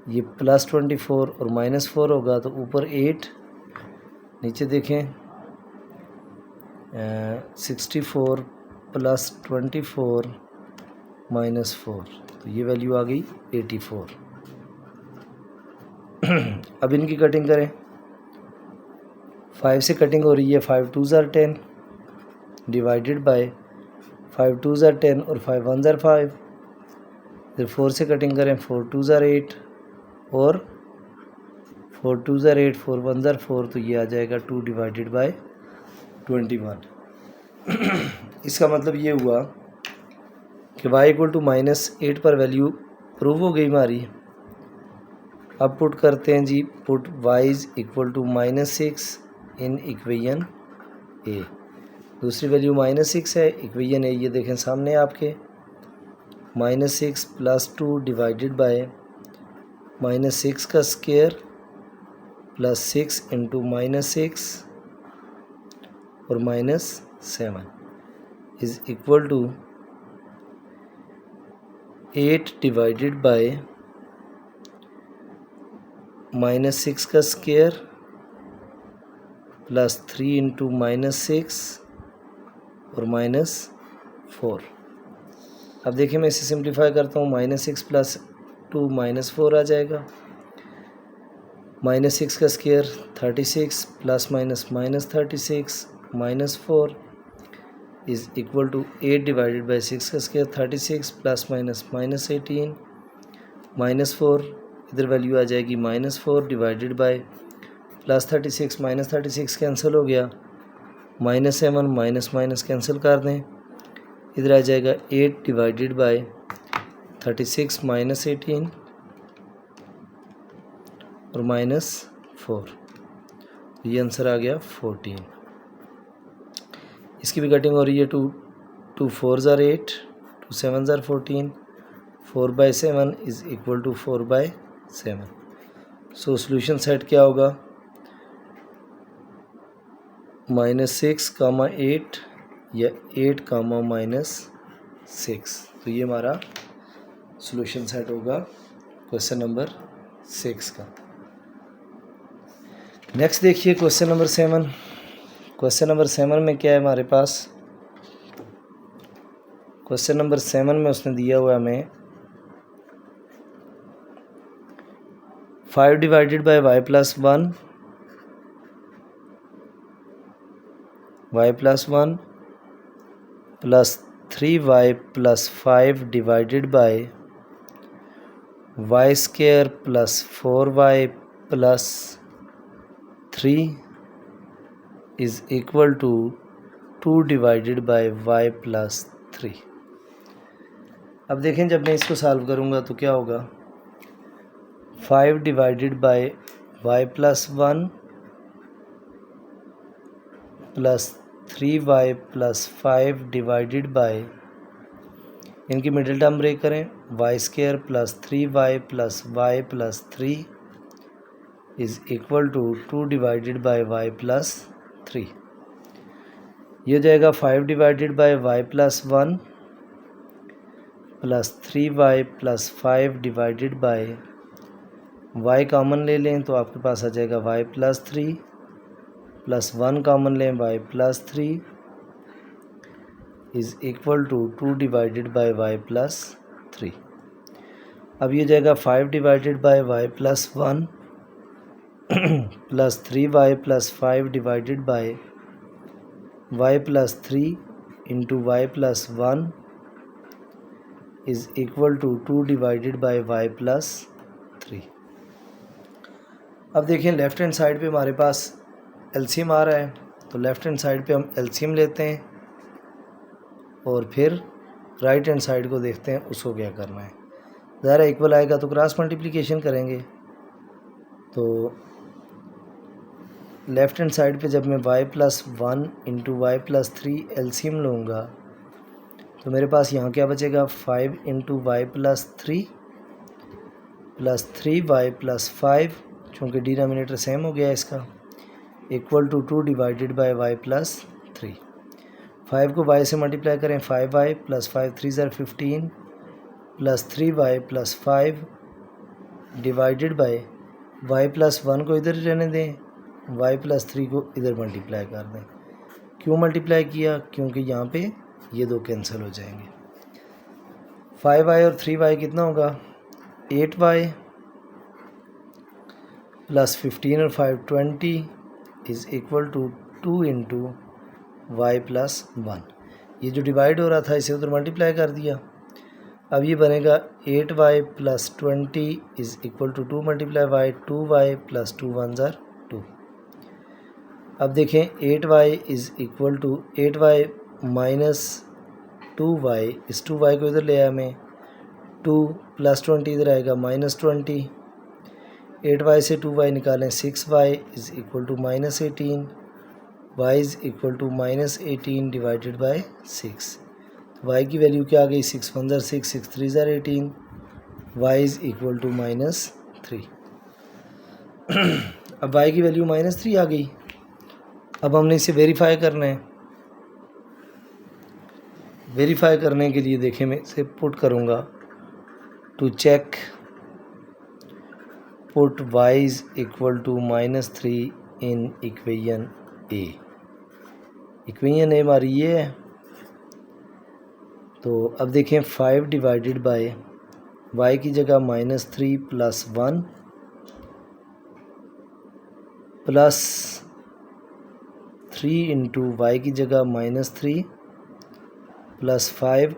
ये +24 और -4 होगा तो ऊपर 8, नीचे देखें 64 प्लस 24 माइनस 4, तो ये वैल्यू आ गई 84। अब इनकी कटिंग करें, 5 से कटिंग हो रही है, 5 2 ज़ार 10 डिवाइडेड बाय 5 2 ज़ार 10 और 5 1 ज़ार 5। फिर 4 से कटिंग करें, 4 2 ज़ार 8 और 4 2 ज़ार 8, 4 1 ज़ार 4, तो ये आ जाएगा 2 डिवाइडेड बाय 21। इसका मतलब ये हुआ कि y इक्वल टू -8 पर वैल्यू प्रूव हो गई हमारी। अब पुट करते हैं जी, put y is equal to -6 in equation A. दूसरी वैल्यू -6 है, इक्वेशन ए ये देखें सामने आपके, -6 प्लस 2 डिवाइडेड बाय -6 का स्क्वायर प्लस 6 इंटू -6 और -7 is equal to 8 divided by -6 का स्क्वायर प्लस 3 इंटू -6 और -4। अब देखिए मैं इसे सिंप्लीफाई करता हूँ, -6 प्लस 2 -4 आ जाएगा, -6 का square 36 plus -36 -4 is equal to 8 divided by 6 का स्क्वायर 36 प्लस -18 -4, इधर वैल्यू आ जाएगी -4 डिवाइडेड बाय +36 -36 कैंसिल हो गया, -7 माइनस कैंसिल कर दें, इधर आ जाएगा 8 डिवाइडेड बाय 36 -18 और -4, ये आंसर आ गया 14। इसकी भी कटिंग हो रही है, 2 4 ज़ार 8, 2 7 ज़ार 14, 4/7 is equal to 4/7। So solution set क्या होगा, -6, 8 या 8, -6, तो ये हमारा सोल्यूशन सेट होगा क्वेश्चन नंबर 6 का। नेक्स्ट देखिए क्वेश्चन नंबर 7। क्वेश्चन नंबर 7 में क्या है हमारे पास, क्वेश्चन नंबर 7 में उसने दिया हुआ हमें 5 divided by y plus 1 plus 3y plus 5 divided by y square plus 4y plus 3 is equal to 2 divided by y plus 3। अब देखें जब मैं इसको सॉल्व करूँगा तो क्या होगा, 5 divided by y plus 1 plus 3y plus 5 divided by, इनकी मिडिल टर्म ब्रेक करें, y square plus 3y plus y plus 3 is equal to 2 divided by y plus 3। ये हो जाएगा 5 divided by y plus 1 plus 3y plus 5 divided by y common ले लें तो आपके पास आ जाएगा y प्लस 3 प्लस 1 कॉमन लें y plus 3 is equal to 2 divided by y plus 3। अब ये जाएगा 5 divided by y plus 1 plus 3y plus 5 divided by y plus 3 into y plus 1 is equal to 2 divided by y plus 3। अब देखिए left hand side पे हमारे पास LCM आ रहा है, तो लेफ़्ट हैंड साइड पे हम एलसीएम लेते हैं और फिर राइट हैंड साइड को देखते हैं उसको क्या करना है। ज़ाहिर है इक्वल आएगा तो क्रॉस मल्टीप्लिकेशन करेंगे। तो लेफ़्ट हैंड साइड पे जब मैं y+1 इंटू y+3 एलसीएम लूँगा तो मेरे पास यहाँ क्या बचेगा, 5 इंटू y+3 प्लस 3y+5, चूँकि डिनोमिनेटर सेम हो गया इसका, equal to 2 divided bye y+3। 5 को y से मल्टीप्लाई करें, 5y प्लस 5 3 ज़र 15 plus 3y+5 divided by y+1 को इधर रहने दें, y+3 को इधर मल्टीप्लाई कर दें। क्यों मल्टीप्लाई किया, क्योंकि यहाँ पे ये दो कैंसिल हो जाएंगे। 5y और 3y कितना होगा, 8y प्लस 15 और 5 20 is equal to 2 into y+1। ये जो डिवाइड हो रहा था इसे उधर मल्टीप्लाई कर दिया। अब ये बनेगा 8y plus 20 is equal to 2 multiply y, 2y plus 2 1 ज़र 2। अब देखें 8y is equal to 8y minus 2y, इस 2y को इधर ले आया मैं, 2 प्लस 20 इधर आएगा -20, 8y से 2y निकालें, 6y is equal to -18, y is equal to -18 divided by 6। y की वैल्यू क्या आ गई, 6 1 ज़र 6, 6 3 ज़र 18, y इज़ इक्वल टू -3। अब y की वैल्यू -3 आ गई। अब हमने इसे वेरीफाई करना है। वेरीफाई करने के लिए देखें, मैं इसे पुट करूँगा, to check put y is equal to -3 in equation A. Equation A हमारी ये है। तो अब देखें 5 डिवाइडेड बाय y की जगह -3 प्लस 1 प्लस 3 इंटू वाई की जगह -3 प्लस 5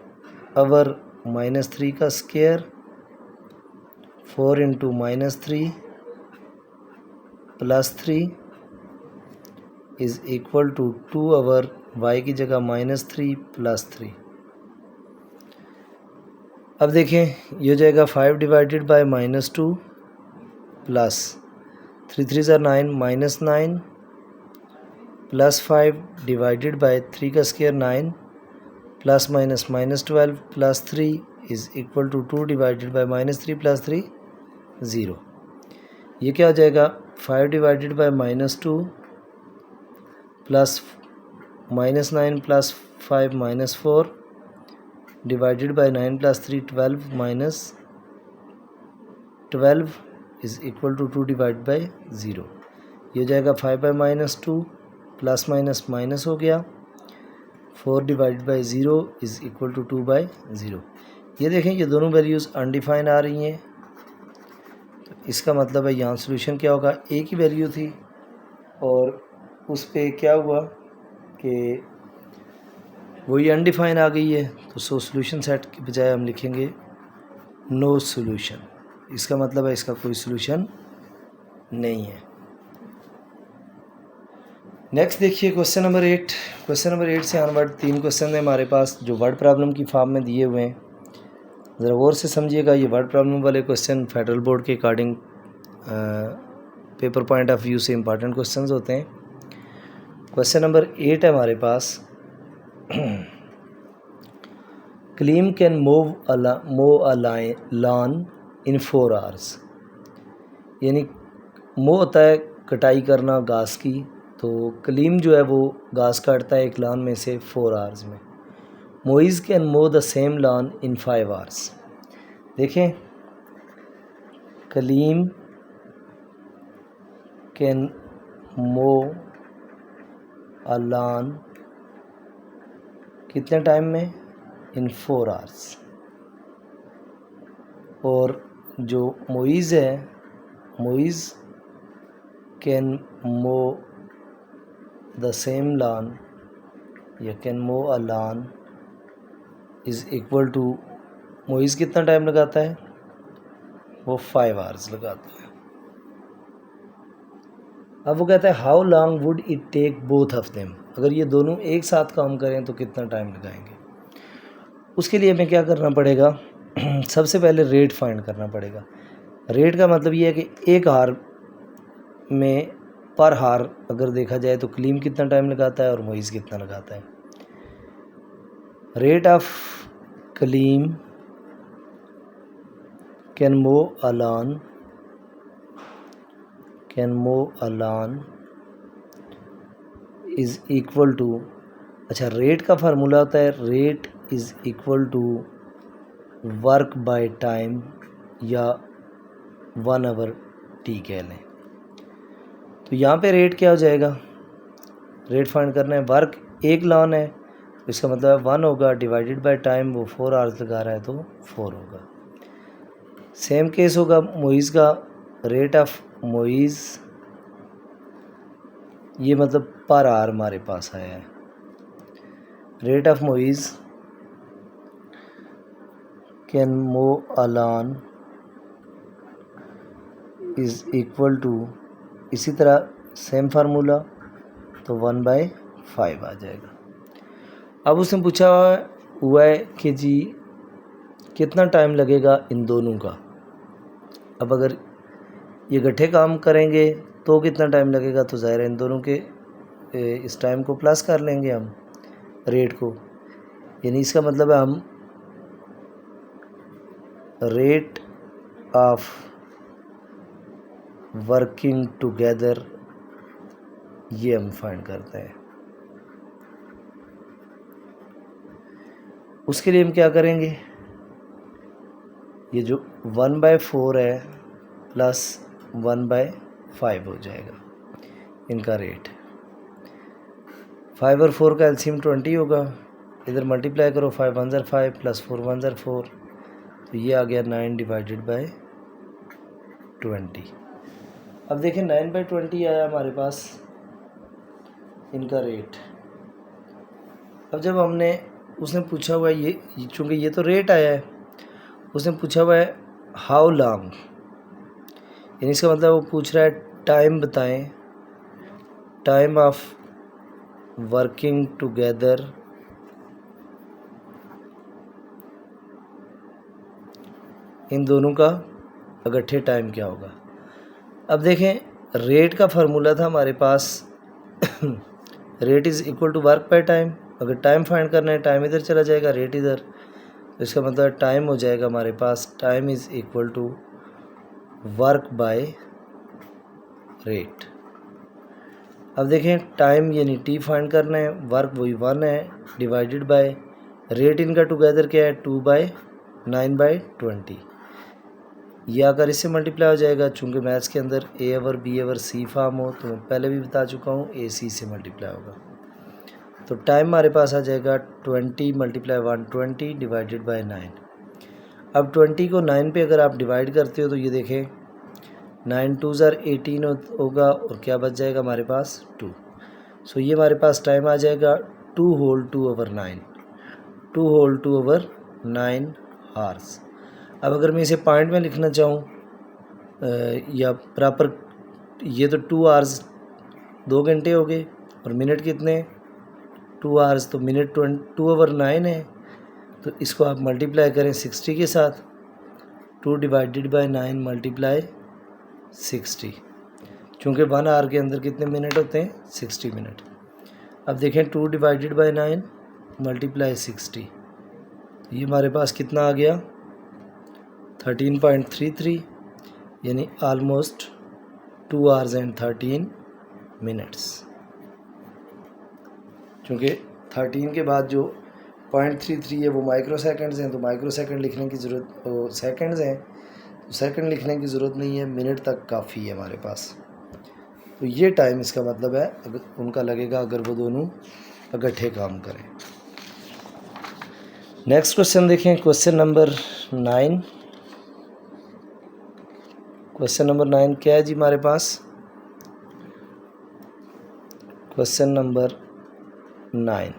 अवर -3 का square, 4 into -3 plus 3 is equal to 2 over y की जगह -3 प्लस 3। अब देखें ये हो जाएगा 5 डिवाइडेड बाय -2 प्लस 3 3 ज़र 9 -9 प्लस 5 डिवाइडेड बाय 3 का square 9 plus minus -12 plus 3 is equal to 2 divided by -3 plus 3 0। ये क्या हो जाएगा, 5 divided by -2 plus -9 plus 5 -4 divided by 9 plus 3 12 -12 is equal to 2 divide by 0। ये हो जाएगा 5 बाय -2 प्लस माइनस माइनस हो गया, 4 divide by 0 is equal to 2 by 0। ये देखें ये दोनों वैल्यूज़ अनडिफाइन आ रही हैं, तो इसका मतलब है यहाँ सोल्यूशन क्या होगा, ए की वैल्यू थी और उस पे क्या हुआ कि वही अनडिफाइन आ गई है, तो सोल्यूशन सेट के बजाय हम लिखेंगे नो सोल्यूशन। इसका मतलब है इसका कोई सोल्यूशन नहीं है। नेक्स्ट देखिए क्वेश्चन नंबर 8। क्वेश्चन नंबर 8 से ऑनवर्ड 3 क्वेश्चन है हमारे पास जो वर्ड प्रॉब्लम की फॉर्म में दिए हुए हैं। ज़रा गौर से समझिएगा, ये वर्ड प्रॉब्लम वाले क्वेश्चन फेडरल बोर्ड के according paper point of view से इंपॉर्टेंट क्वेश्चंस होते हैं। क्वेश्चन नंबर 8 है हमारे पास, Kaleem can move a lawn इन 4 आवर्स। यानी मूव होता है कटाई करना घास की, तो क्लीम जो है वो घास काटता है एक लॉन में से 4 आवर्स में। Moiz can mow the same log in 5 hours. देखें क्लीम कैन मो अ लॉन कितने टाइम में, इन 4 आवर्स। और जो मोइज़ है, Moiz can mow the same lawn या can mow a lawn is equal to, Moiz कितना टाइम लगाता है, वो 5 आवर्स लगाता है। अब वो कहता है how long would it take both of them. अगर ये दोनों एक साथ काम करें तो कितना टाइम लगाएंगे। उसके लिए हमें क्या करना पड़ेगा, सबसे पहले रेट फाइंड करना पड़ेगा। रेट का मतलब ये है कि एक हार में पर हार अगर देखा जाए तो कलीम कितना टाइम लगाता है और मोइज़ कितना लगाता है। Rate of Kaleem can mow a lawn is equal to, अच्छा रेट का फार्मूला होता है rate is equal to work by time या 1 आवर टी कह लें। तो यहाँ पे रेट क्या हो जाएगा, रेट फाइंड करना है, वर्क एक लॉन है तो इसका मतलब 1 होगा, डिवाइडेड बाय टाइम, वो 4 आवर्स लगा रहा है तो 4 होगा। सेम केस होगा मोइज़ का, रेट ऑफ मोइज़ ये मतलब पर आवर हमारे पास आया है। Rate of Moiz can mow a lawn is equal to, इसी तरह सेम फार्मूला तो 1/5 आ जाएगा। अब उसने पूछा हुआ है कि जी कितना टाइम लगेगा इन दोनों का। अब अगर ये इकट्ठे काम करेंगे तो कितना टाइम लगेगा, तो ज़ाहिर है इन दोनों के इस टाइम को प्लस कर लेंगे हम रेट को, यानी इसका मतलब है हम रेट ऑफ वर्किंग टुगेदर ये हम फाइंड करते हैं। उसके लिए हम क्या करेंगे, ये जो 1/4 है प्लस 1/5 हो जाएगा इनका रेट। 5 और 4 का एलसीएम 20 होगा, इधर मल्टीप्लाई करो, 5 1 ज़र 5 प्लस 4 1 ज़र 4, तो ये आ गया 9/20। अब देखें 9/20 आया हमारे पास इनका रेट। अब जब हमने, उसने पूछा हुआ है ये चूँकि ये तो रेट आया है, उसने पूछा हुआ है हाउ लॉन्ग, यानी इसका मतलब वो पूछ रहा है टाइम बताएं, time of working together in दोनों का इकट्ठे टाइम क्या होगा। अब देखें रेट का फार्मूला था हमारे पास rate is equal to work by time, अगर टाइम फाइंड करना है टाइम इधर चला जाएगा, रेट इधर, तो इसका मतलब टाइम हो जाएगा हमारे पास time is equal to work by rate. अब देखें टाइम यानी टी फाइंड करना है, वर्क वही 1 है, डिवाइडेड बाय रेट इनका टुगेदर क्या है 2/9/20। यह अगर इससे मल्टीप्लाई हो जाएगा, चूँकि मैथ्स के अंदर ए ओवर बी ओवर सी फॉर्म हो, तो मैं पहले भी बता चुका हूँ ए सी से मल्टीप्लाई होगा, तो टाइम हमारे पास आ जाएगा 20 × 120 डिवाइडेड बाय 9। अब 20 को 9 पे अगर आप डिवाइड करते हो तो ये देखें 9 2 ज़र 18 होगा और क्या बच जाएगा हमारे पास 2। सो ये हमारे पास टाइम आ जाएगा 2 होल 2 ओवर 9 आवर्स। अब अगर मैं इसे पॉइंट में लिखना चाहूँ या प्रॉपर, ये तो 2 आवर्स 2 घंटे हो गए और मिनट कितने 2 आवर्स, तो मिनट 2 ओवर 9 है, तो इसको आप मल्टीप्लाई करें 60 के साथ, 2 डिवाइडेड बाय 9 मल्टीप्लाई 60, चूँकि 1 आवर के अंदर कितने मिनट होते हैं 60 मिनट। अब देखें 2 डिवाइडेड बाय 9 मल्टीप्लाई 60, ये हमारे पास कितना आ गया 13.33, यानी आलमोस्ट 2 आवर्स एंड 13 मिनट्स। चूँकि 13 के बाद जो 0.33 है वो माइक्रो सेकंड्स हैं, तो माइक्रो सेकंड लिखने की ज़रूरत, सेकंड्स हैं तो सेकंड लिखने की ज़रूरत नहीं है, मिनट तक काफ़ी है हमारे पास। तो ये टाइम इसका मतलब है अगर उनका लगेगा अगर वो दोनों इकट्ठे काम करें। नेक्स्ट क्वेश्चन देखें, क्वेश्चन नंबर 9। क्वेश्चन नंबर 9 क्या है जी हमारे पास, क्वेश्चन नंबर 9।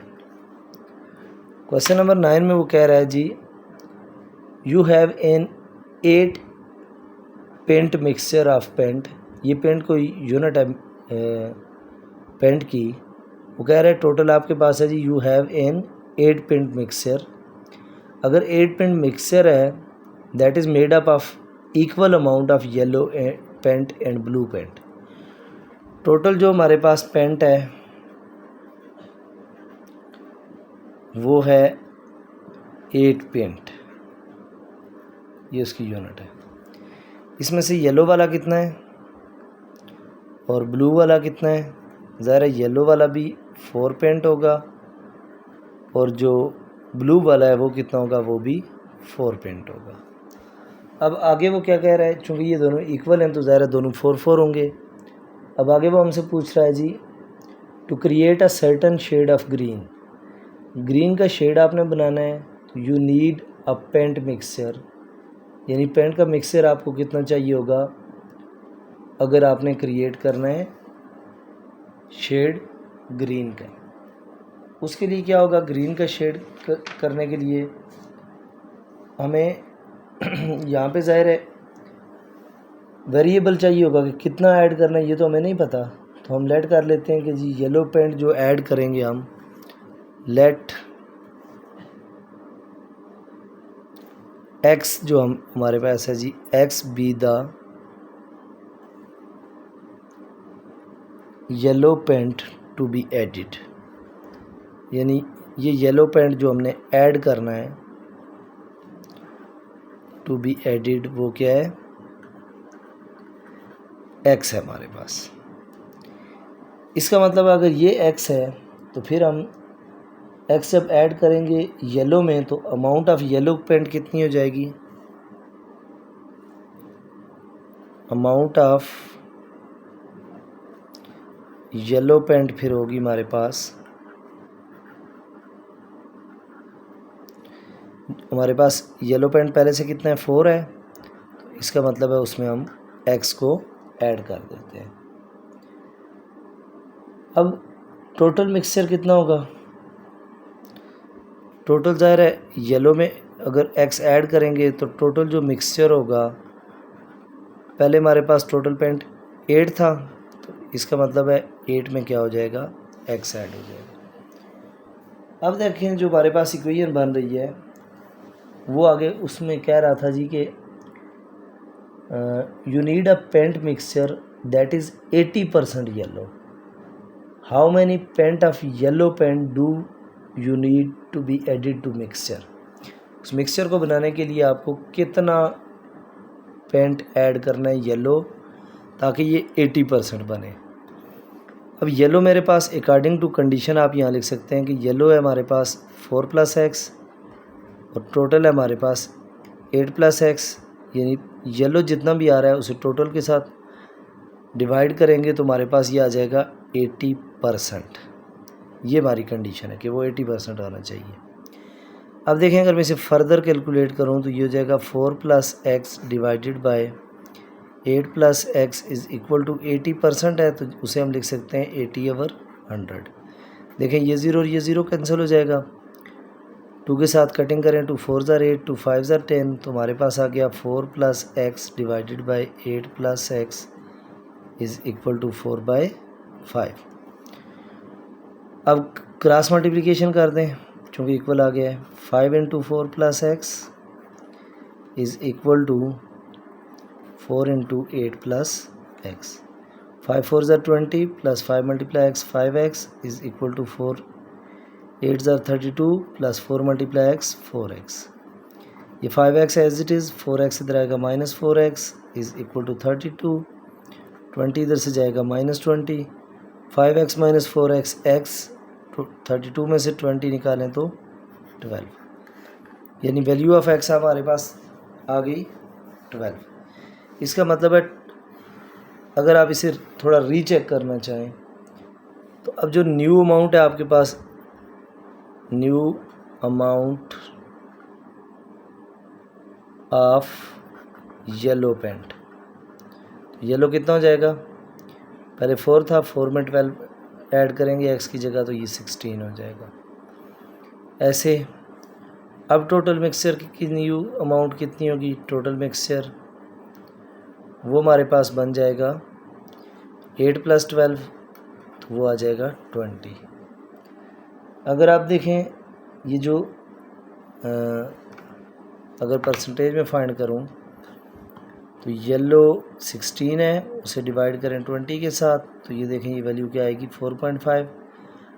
क्वेश्चन नंबर 9 में वो कह रहा है जी you have an 8 pint mixture of paint, ये पेंट कोई यूनिट है पेंट की, वो कह रहा है टोटल आपके पास है जी you have an 8 pint mixture अगर 8 पेंट मिक्सचर है that is made up of equal amount of yellow paint and blue paint. Total जो हमारे पास पेंट है वो है 8 पेंट, ये उसकी यूनिट है। इसमें से येलो वाला कितना है और ब्लू वाला कितना है? ज़ाहिर है येलो वाला भी 4 पेंट होगा और जो ब्लू वाला है वो कितना होगा? वो भी 4 पेंट होगा। अब आगे वो क्या कह रहा है, चूँकि ये दोनों इक्वल हैं तो ज़ाहिर है दोनों 4 होंगे। अब आगे वो हमसे पूछ रहा है जी to create a certain shade of green, green का शेड आपने बनाना है तो you need a paint mixture, यानी पेंट का मिक्सचर आपको कितना चाहिए होगा अगर आपने क्रिएट करना है शेड ग्रीन का। उसके लिए क्या होगा, ग्रीन का शेड करने के लिए हमें यहाँ पे ज़ाहिर है वेरिएबल चाहिए होगा कि कितना ऐड करना है, ये तो हमें नहीं पता। तो हम लेट कर लेते हैं कि जी येलो पेंट जो ऐड करेंगे हम, लेट एक्स जो हमारे पास है जी, x be the yellow paint to be added, यानी ये येलो पेंट जो हमने ऐड करना है टू बी एडिड वो क्या है? एक्स है हमारे पास। इसका मतलब अगर ये एक्स है तो फिर हम एक्स जब ऐड करेंगे येलो में तो अमाउंट ऑफ येलो पेंट कितनी हो जाएगी? अमाउंट ऑफ येलो पेंट फिर होगी हमारे पास, हमारे पास येलो पेंट पहले से कितना है? 4 है, तो इसका मतलब है उसमें हम एक्स को ऐड कर देते हैं। अब टोटल मिक्सचर कितना होगा? टोटल ज़ाहिर है येलो में अगर एक्स ऐड करेंगे तो टोटल जो मिक्सचर होगा, पहले हमारे पास टोटल पेंट 8 था तो इसका मतलब है 8 में क्या हो जाएगा? एक्स ऐड हो जाएगा। अब देखें जो हमारे पास इक्वेशन बन रही है वो आगे उसमें कह रहा था जी कि you need a paint mixture that is 80% yellow. How many paint of yellow paint do you need to be added to mixture? उस मिक्सचर को बनाने के लिए आपको कितना पेंट ऐड करना है येलो ताकि ये 80% बने। अब येलो मेरे पास अकॉर्डिंग टू कंडीशन आप यहाँ लिख सकते हैं कि येलो है हमारे पास 4 + x और टोटल है हमारे पास 8 + x, यानी येलो जितना भी आ रहा है उसे टोटल के साथ डिवाइड करेंगे तो हमारे पास ये आ जाएगा 80%। ये हमारी कंडीशन है कि वो 80% आना चाहिए। अब देखें अगर मैं इसे फर्दर कैलकुलेट करूं तो ये हो जाएगा 4 + x divided by 8 + x is equal to 80% है, तो उसे हम लिख सकते हैं 80/100। देखें ये 0 और ये 0 कैंसिल हो जाएगा, 2 के साथ कटिंग करें 2 4 ज़ार 8 2 5 ज़ार 10, तो हमारे पास आ गया 4 + x divided by 8 + x is equal to 4/5। अब क्रॉस मल्टीप्लिकेशन कर दें चूँकि इक्वल आ गया है, 5 × 4 + x is equal to 4 × 8 + x। 5 4 ज़ार 20 + 5 × x 5x is equal to 4 8 ज़ार 32 + 4 × x 4x। ये 5x as it is, 4x इधर आएगा -4x इज़ इक्वल टू 32, 20 इधर से जाएगा -20, 5x - 4x x, 32 में से 20 निकालें तो 12, यानी वैल्यू ऑफ x हमारे पास आ गई 12। इसका मतलब है अगर आप इसे थोड़ा रीचेक करना चाहें तो अब जो न्यू अमाउंट है आपके पास, new amount of yellow paint, yellow कितना हो जाएगा? पहले 4 था, 4 में 12 ऐड करेंगे x की जगह तो ये 16 हो जाएगा। ऐसे अब टोटल मिक्सचर की न्यू अमाउंट कितनी होगी? टोटल मिक्सचर वो हमारे पास बन जाएगा 8 + 12 तो वो आ जाएगा 20। अगर आप देखें ये जो अगर परसेंटेज में फाइंड करूं तो येलो 16 है, उसे डिवाइड करें 20 के साथ तो ये देखें ये वैल्यू क्या आएगी 4.5।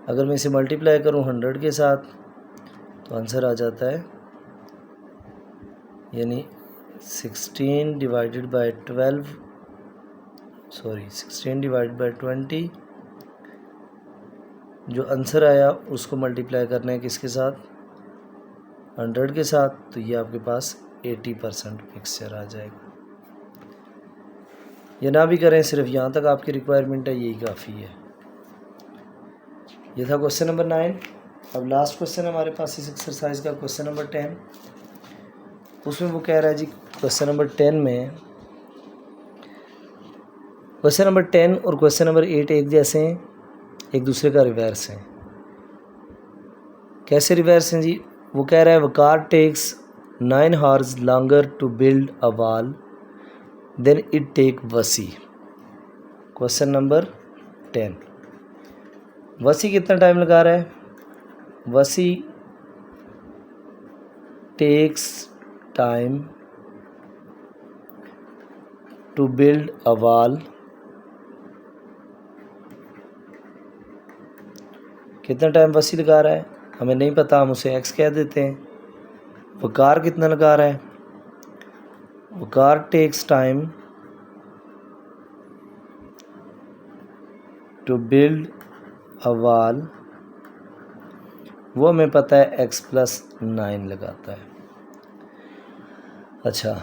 अगर मैं इसे मल्टीप्लाई करूं 100 के साथ तो आंसर आ जाता है यानी 16 डिवाइडेड बाय 20 जो आंसर आया उसको मल्टीप्लाई करना है किसके साथ 100 के साथ तो ये आपके पास 80% मिक्सचर आ जाएगा। ये ना भी करें, सिर्फ यहाँ तक आपकी रिक्वायरमेंट है, यही काफ़ी है। ये था क्वेश्चन नंबर 9। अब लास्ट क्वेश्चन हमारे पास इस एक्सरसाइज का क्वेश्चन नंबर 10। उसमें वो कह रहा है जी क्वेश्चन नंबर 10 में क्वेश्चन नंबर 10 और क्वेश्चन नंबर 8 एक जैसे हैं, एक दूसरे का रिवर्स है। कैसे रिवर्स हैं जी? वो कह रहा है Waqar takes 9 hours longer to build a wall than it take Wasi. Question number 10, Wasi कितना टाइम लगा रहा है? Wasi takes time to build a wall, कितना टाइम वसी लगा रहा है हमें नहीं पता, हम उसे एक्स कह देते हैं। वकार कितना लगा रहा है? Waqar takes time to build a wall, वो हमें पता है x+9 लगाता है। अच्छा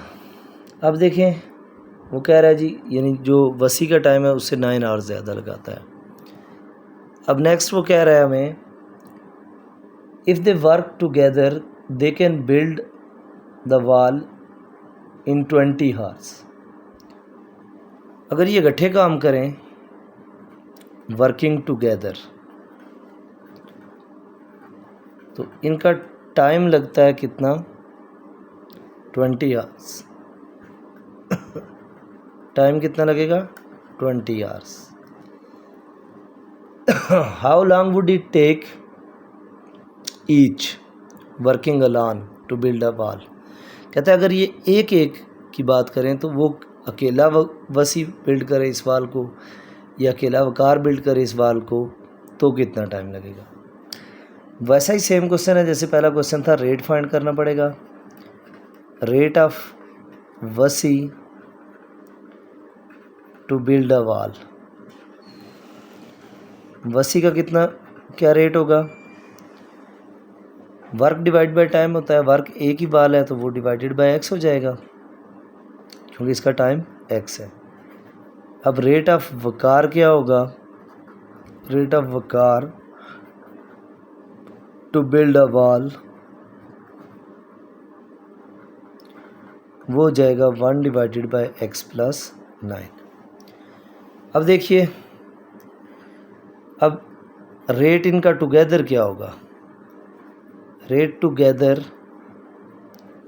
अब देखें वो कह रहा है जी यानी जो वसी का टाइम है उससे 9 आवर ज़्यादा लगाता है। अब नेक्स्ट वो कह रहा है हमें if they work together they can build the wall in 20 hours। अगर ये इकट्ठे काम करें वर्किंग टुगेदर तो इनका टाइम लगता है कितना 20 hours। टाइम कितना लगेगा 20 hours। How long would it take each working alone to build a wall. कहता है अगर ये एक एक की बात करें तो वो अकेला वसी बिल्ड करे इस वाल को या अकेला वकार बिल्ड करे इस वाल को तो कितना टाइम लगेगा। वैसा ही सेम क्वेश्चन है जैसे पहला क्वेश्चन था, रेट फाइंड करना पड़ेगा। रेट ऑफ वसी टू बिल्ड अ वॉल, वसी का कितना क्या रेट होगा? वर्क डिवाइड बाय टाइम होता है, वर्क एक ही वाल है तो वो डिवाइडेड बाय एक्स हो जाएगा क्योंकि इसका टाइम एक्स है। अब रेट ऑफ वकार क्या होगा? Rate of Waqar to build a wall वो हो जाएगा 1 डिवाइडेड बाय x+9। अब देखिए अब रेट इनका टुगेदर क्या होगा? रेट टुगेदर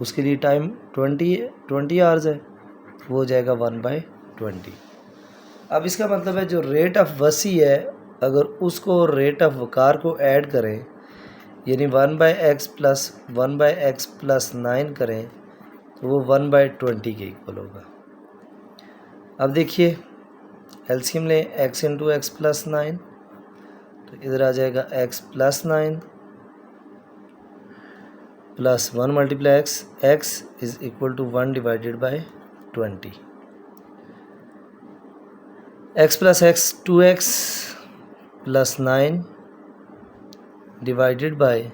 उसके लिए टाइम 20 आवर्स है, वो हो जाएगा 1/20। अब इसका मतलब है जो रेट ऑफ वसी है अगर उसको रेट ऑफ वकार को ऐड करें यानी 1/x+1/x+9 करें तो वो 1/20 के इक्वल होगा। अब देखिए एलसीएम लें x × x+9 तो इधर आ जाएगा x+9 plus 1 × x is equal to 1 divided by 20। x + x 2x + 9 divided by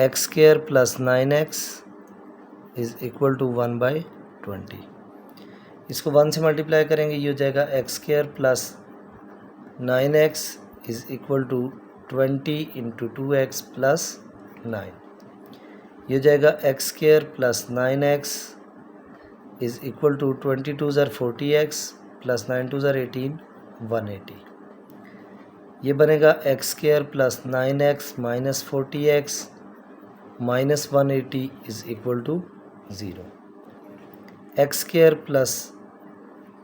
x² + 9x is equal to 1/20। इसको 1 से मल्टीप्लाई करेंगे ये हो जाएगा x² + 9x is equal to 20 × 2x + 9। ये हो जाएगा x² + 9x is equal to 22 * 40x + 9 * 18 180। ये बनेगा x² + 9x - 40x - 180 is equal to 0। x²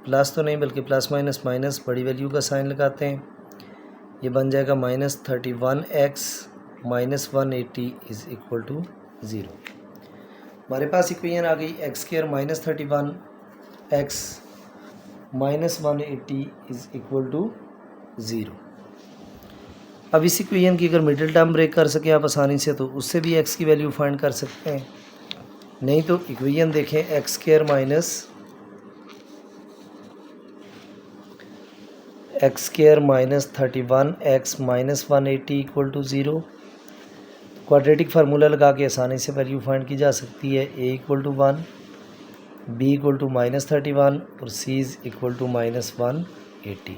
plus तो नहीं बल्कि प्लस माइनस माइनस बड़ी वैल्यू का साइन लगाते हैं, ये बन जाएगा -31x - 180 इज इक्वल टू 0। हमारे पास इक्वेशन आ गई x square minus 31 x minus 180 is equal to 0। अब इस इक्वेशन की अगर मिडिल टर्म ब्रेक कर सकें आप आसानी से तो उससे भी एक्स की वैल्यू फाइंड कर सकते हैं। नहीं तो इक्वेशन देखें x square minus 31 x minus 180 equal to 0। Quadratic formula लगा के आसानी से वैल्यू फाइंड की जा सकती है। A equal to 1, b equal to minus 31 और c is equal to minus 180।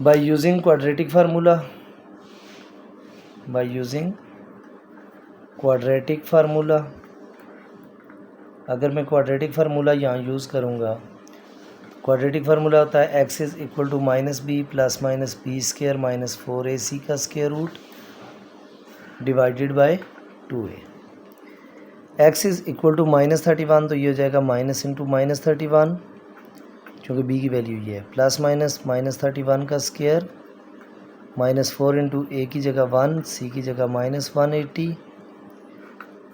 By using quadratic formula, अगर मैं क्वाड्रेटिक फार्मूला यहाँ यूज़ करूँगा, क्वाड्रेटिक फार्मूला होता है x is equal to minus b plus minus b square minus 4ac का square root divided by 2a। X is equal to minus 31 तो ये हो जाएगा माइनस इंटू माइनस 31 क्योंकि b की वैल्यू ये है, प्लस माइनस माइनस 31 का स्क्वायर माइनस 4 इंटू a की जगह 1 c की जगह माइनस 180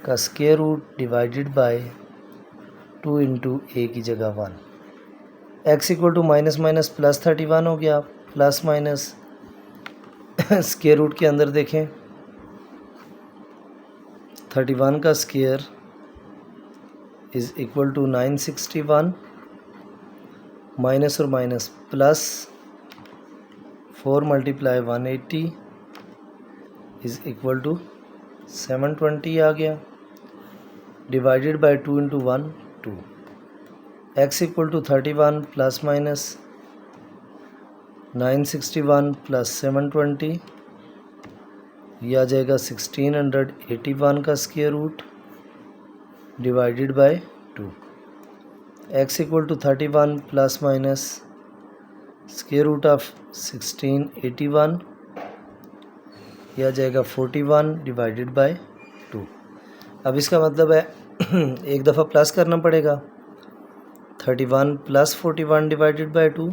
का square root divided by 2 into a की जगह 1। x equal to minus minus plus 31 हो गया, प्लस माइनस स्क्वायर रूट के अंदर देखें 31 का square is equal to 961 minus और minus plus 4 multiply 180 is equal to 720 आ गया, divided by 2 into 1 2। x equal to 31 plus minus 961 plus 720 यह आ जाएगा 1681 का square root divided by 2। x equal to 31 plus minus square root of 1681 यह आ जाएगा 41 डिवाइडेड बाय 2। अब इसका मतलब है एक दफ़ा प्लस करना पड़ेगा 31 प्लस 41 डिवाइडेड बाय 2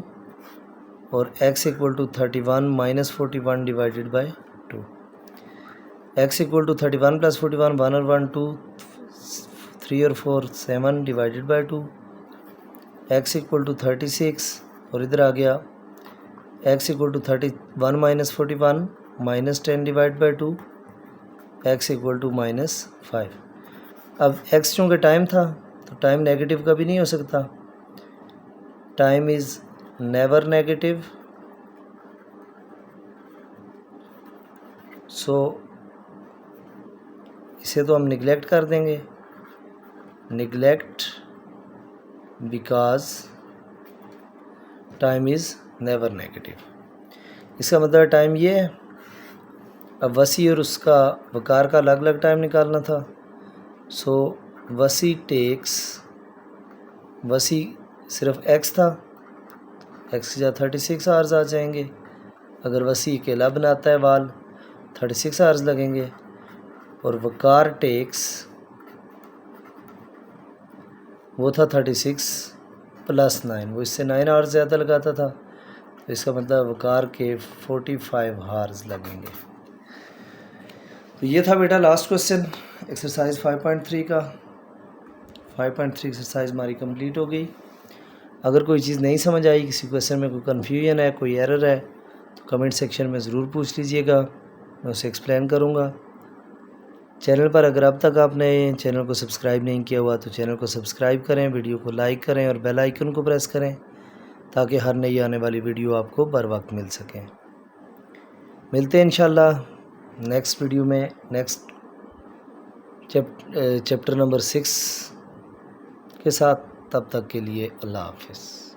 और x equal to 31 minus 41 divided by 2। x equal to 31 plus 41 1 और 1 2 3 और 4 7 divided by 2। x equal to 36 और इधर आ गया x equal to 31 minus 41 minus 10 divide by 2 x equal to minus 5। अब x चूँकि टाइम था तो टाइम नेगेटिव कभी नहीं हो सकता, टाइम इज़ नेवर नेगेटिव, सो इसे तो हम निगलेक्ट कर देंगे, neglect because time is never negative. इसका मतलब टाइम ये है। अब वसी और उसका वकार का अलग अलग टाइम निकालना था, सो वसी टेक्स, वसी सिर्फ x था, x की जगह 36 आवर्स आ जाएंगे। अगर वसी अकेला बनाता है वाल 36 आवर्स लगेंगे और वकार टेक्स वो था 36 प्लस 9, वो इससे 9 आवर्स ज़्यादा लगाता था, तो इसका मतलब वकार के 45 आवर्स लगेंगे। तो ये था बेटा लास्ट क्वेश्चन एक्सरसाइज 5.3 का। 5.3 एक्सरसाइज हमारी कंप्लीट हो गई। अगर कोई चीज़ नहीं समझ आई, किसी क्वेश्चन में कोई कन्फ्यूजन है, कोई एरर है, तो कमेंट सेक्शन में ज़रूर पूछ लीजिएगा, मैं उसे एक्सप्लेन करूँगा। चैनल पर अगर अब तक आपने चैनल को सब्सक्राइब नहीं किया हुआ तो चैनल को सब्सक्राइब करें, वीडियो को लाइक करें और बेल आइकन को प्रेस करें ताकि हर नई आने वाली वीडियो आपको बर वक्त मिल सके। मिलते हैं इंशाल्लाह नेक्स्ट वीडियो में, नेक्स्ट चैप्टर नंबर 6 के साथ। तब तक के लिए अल्लाह हाफ़िज़।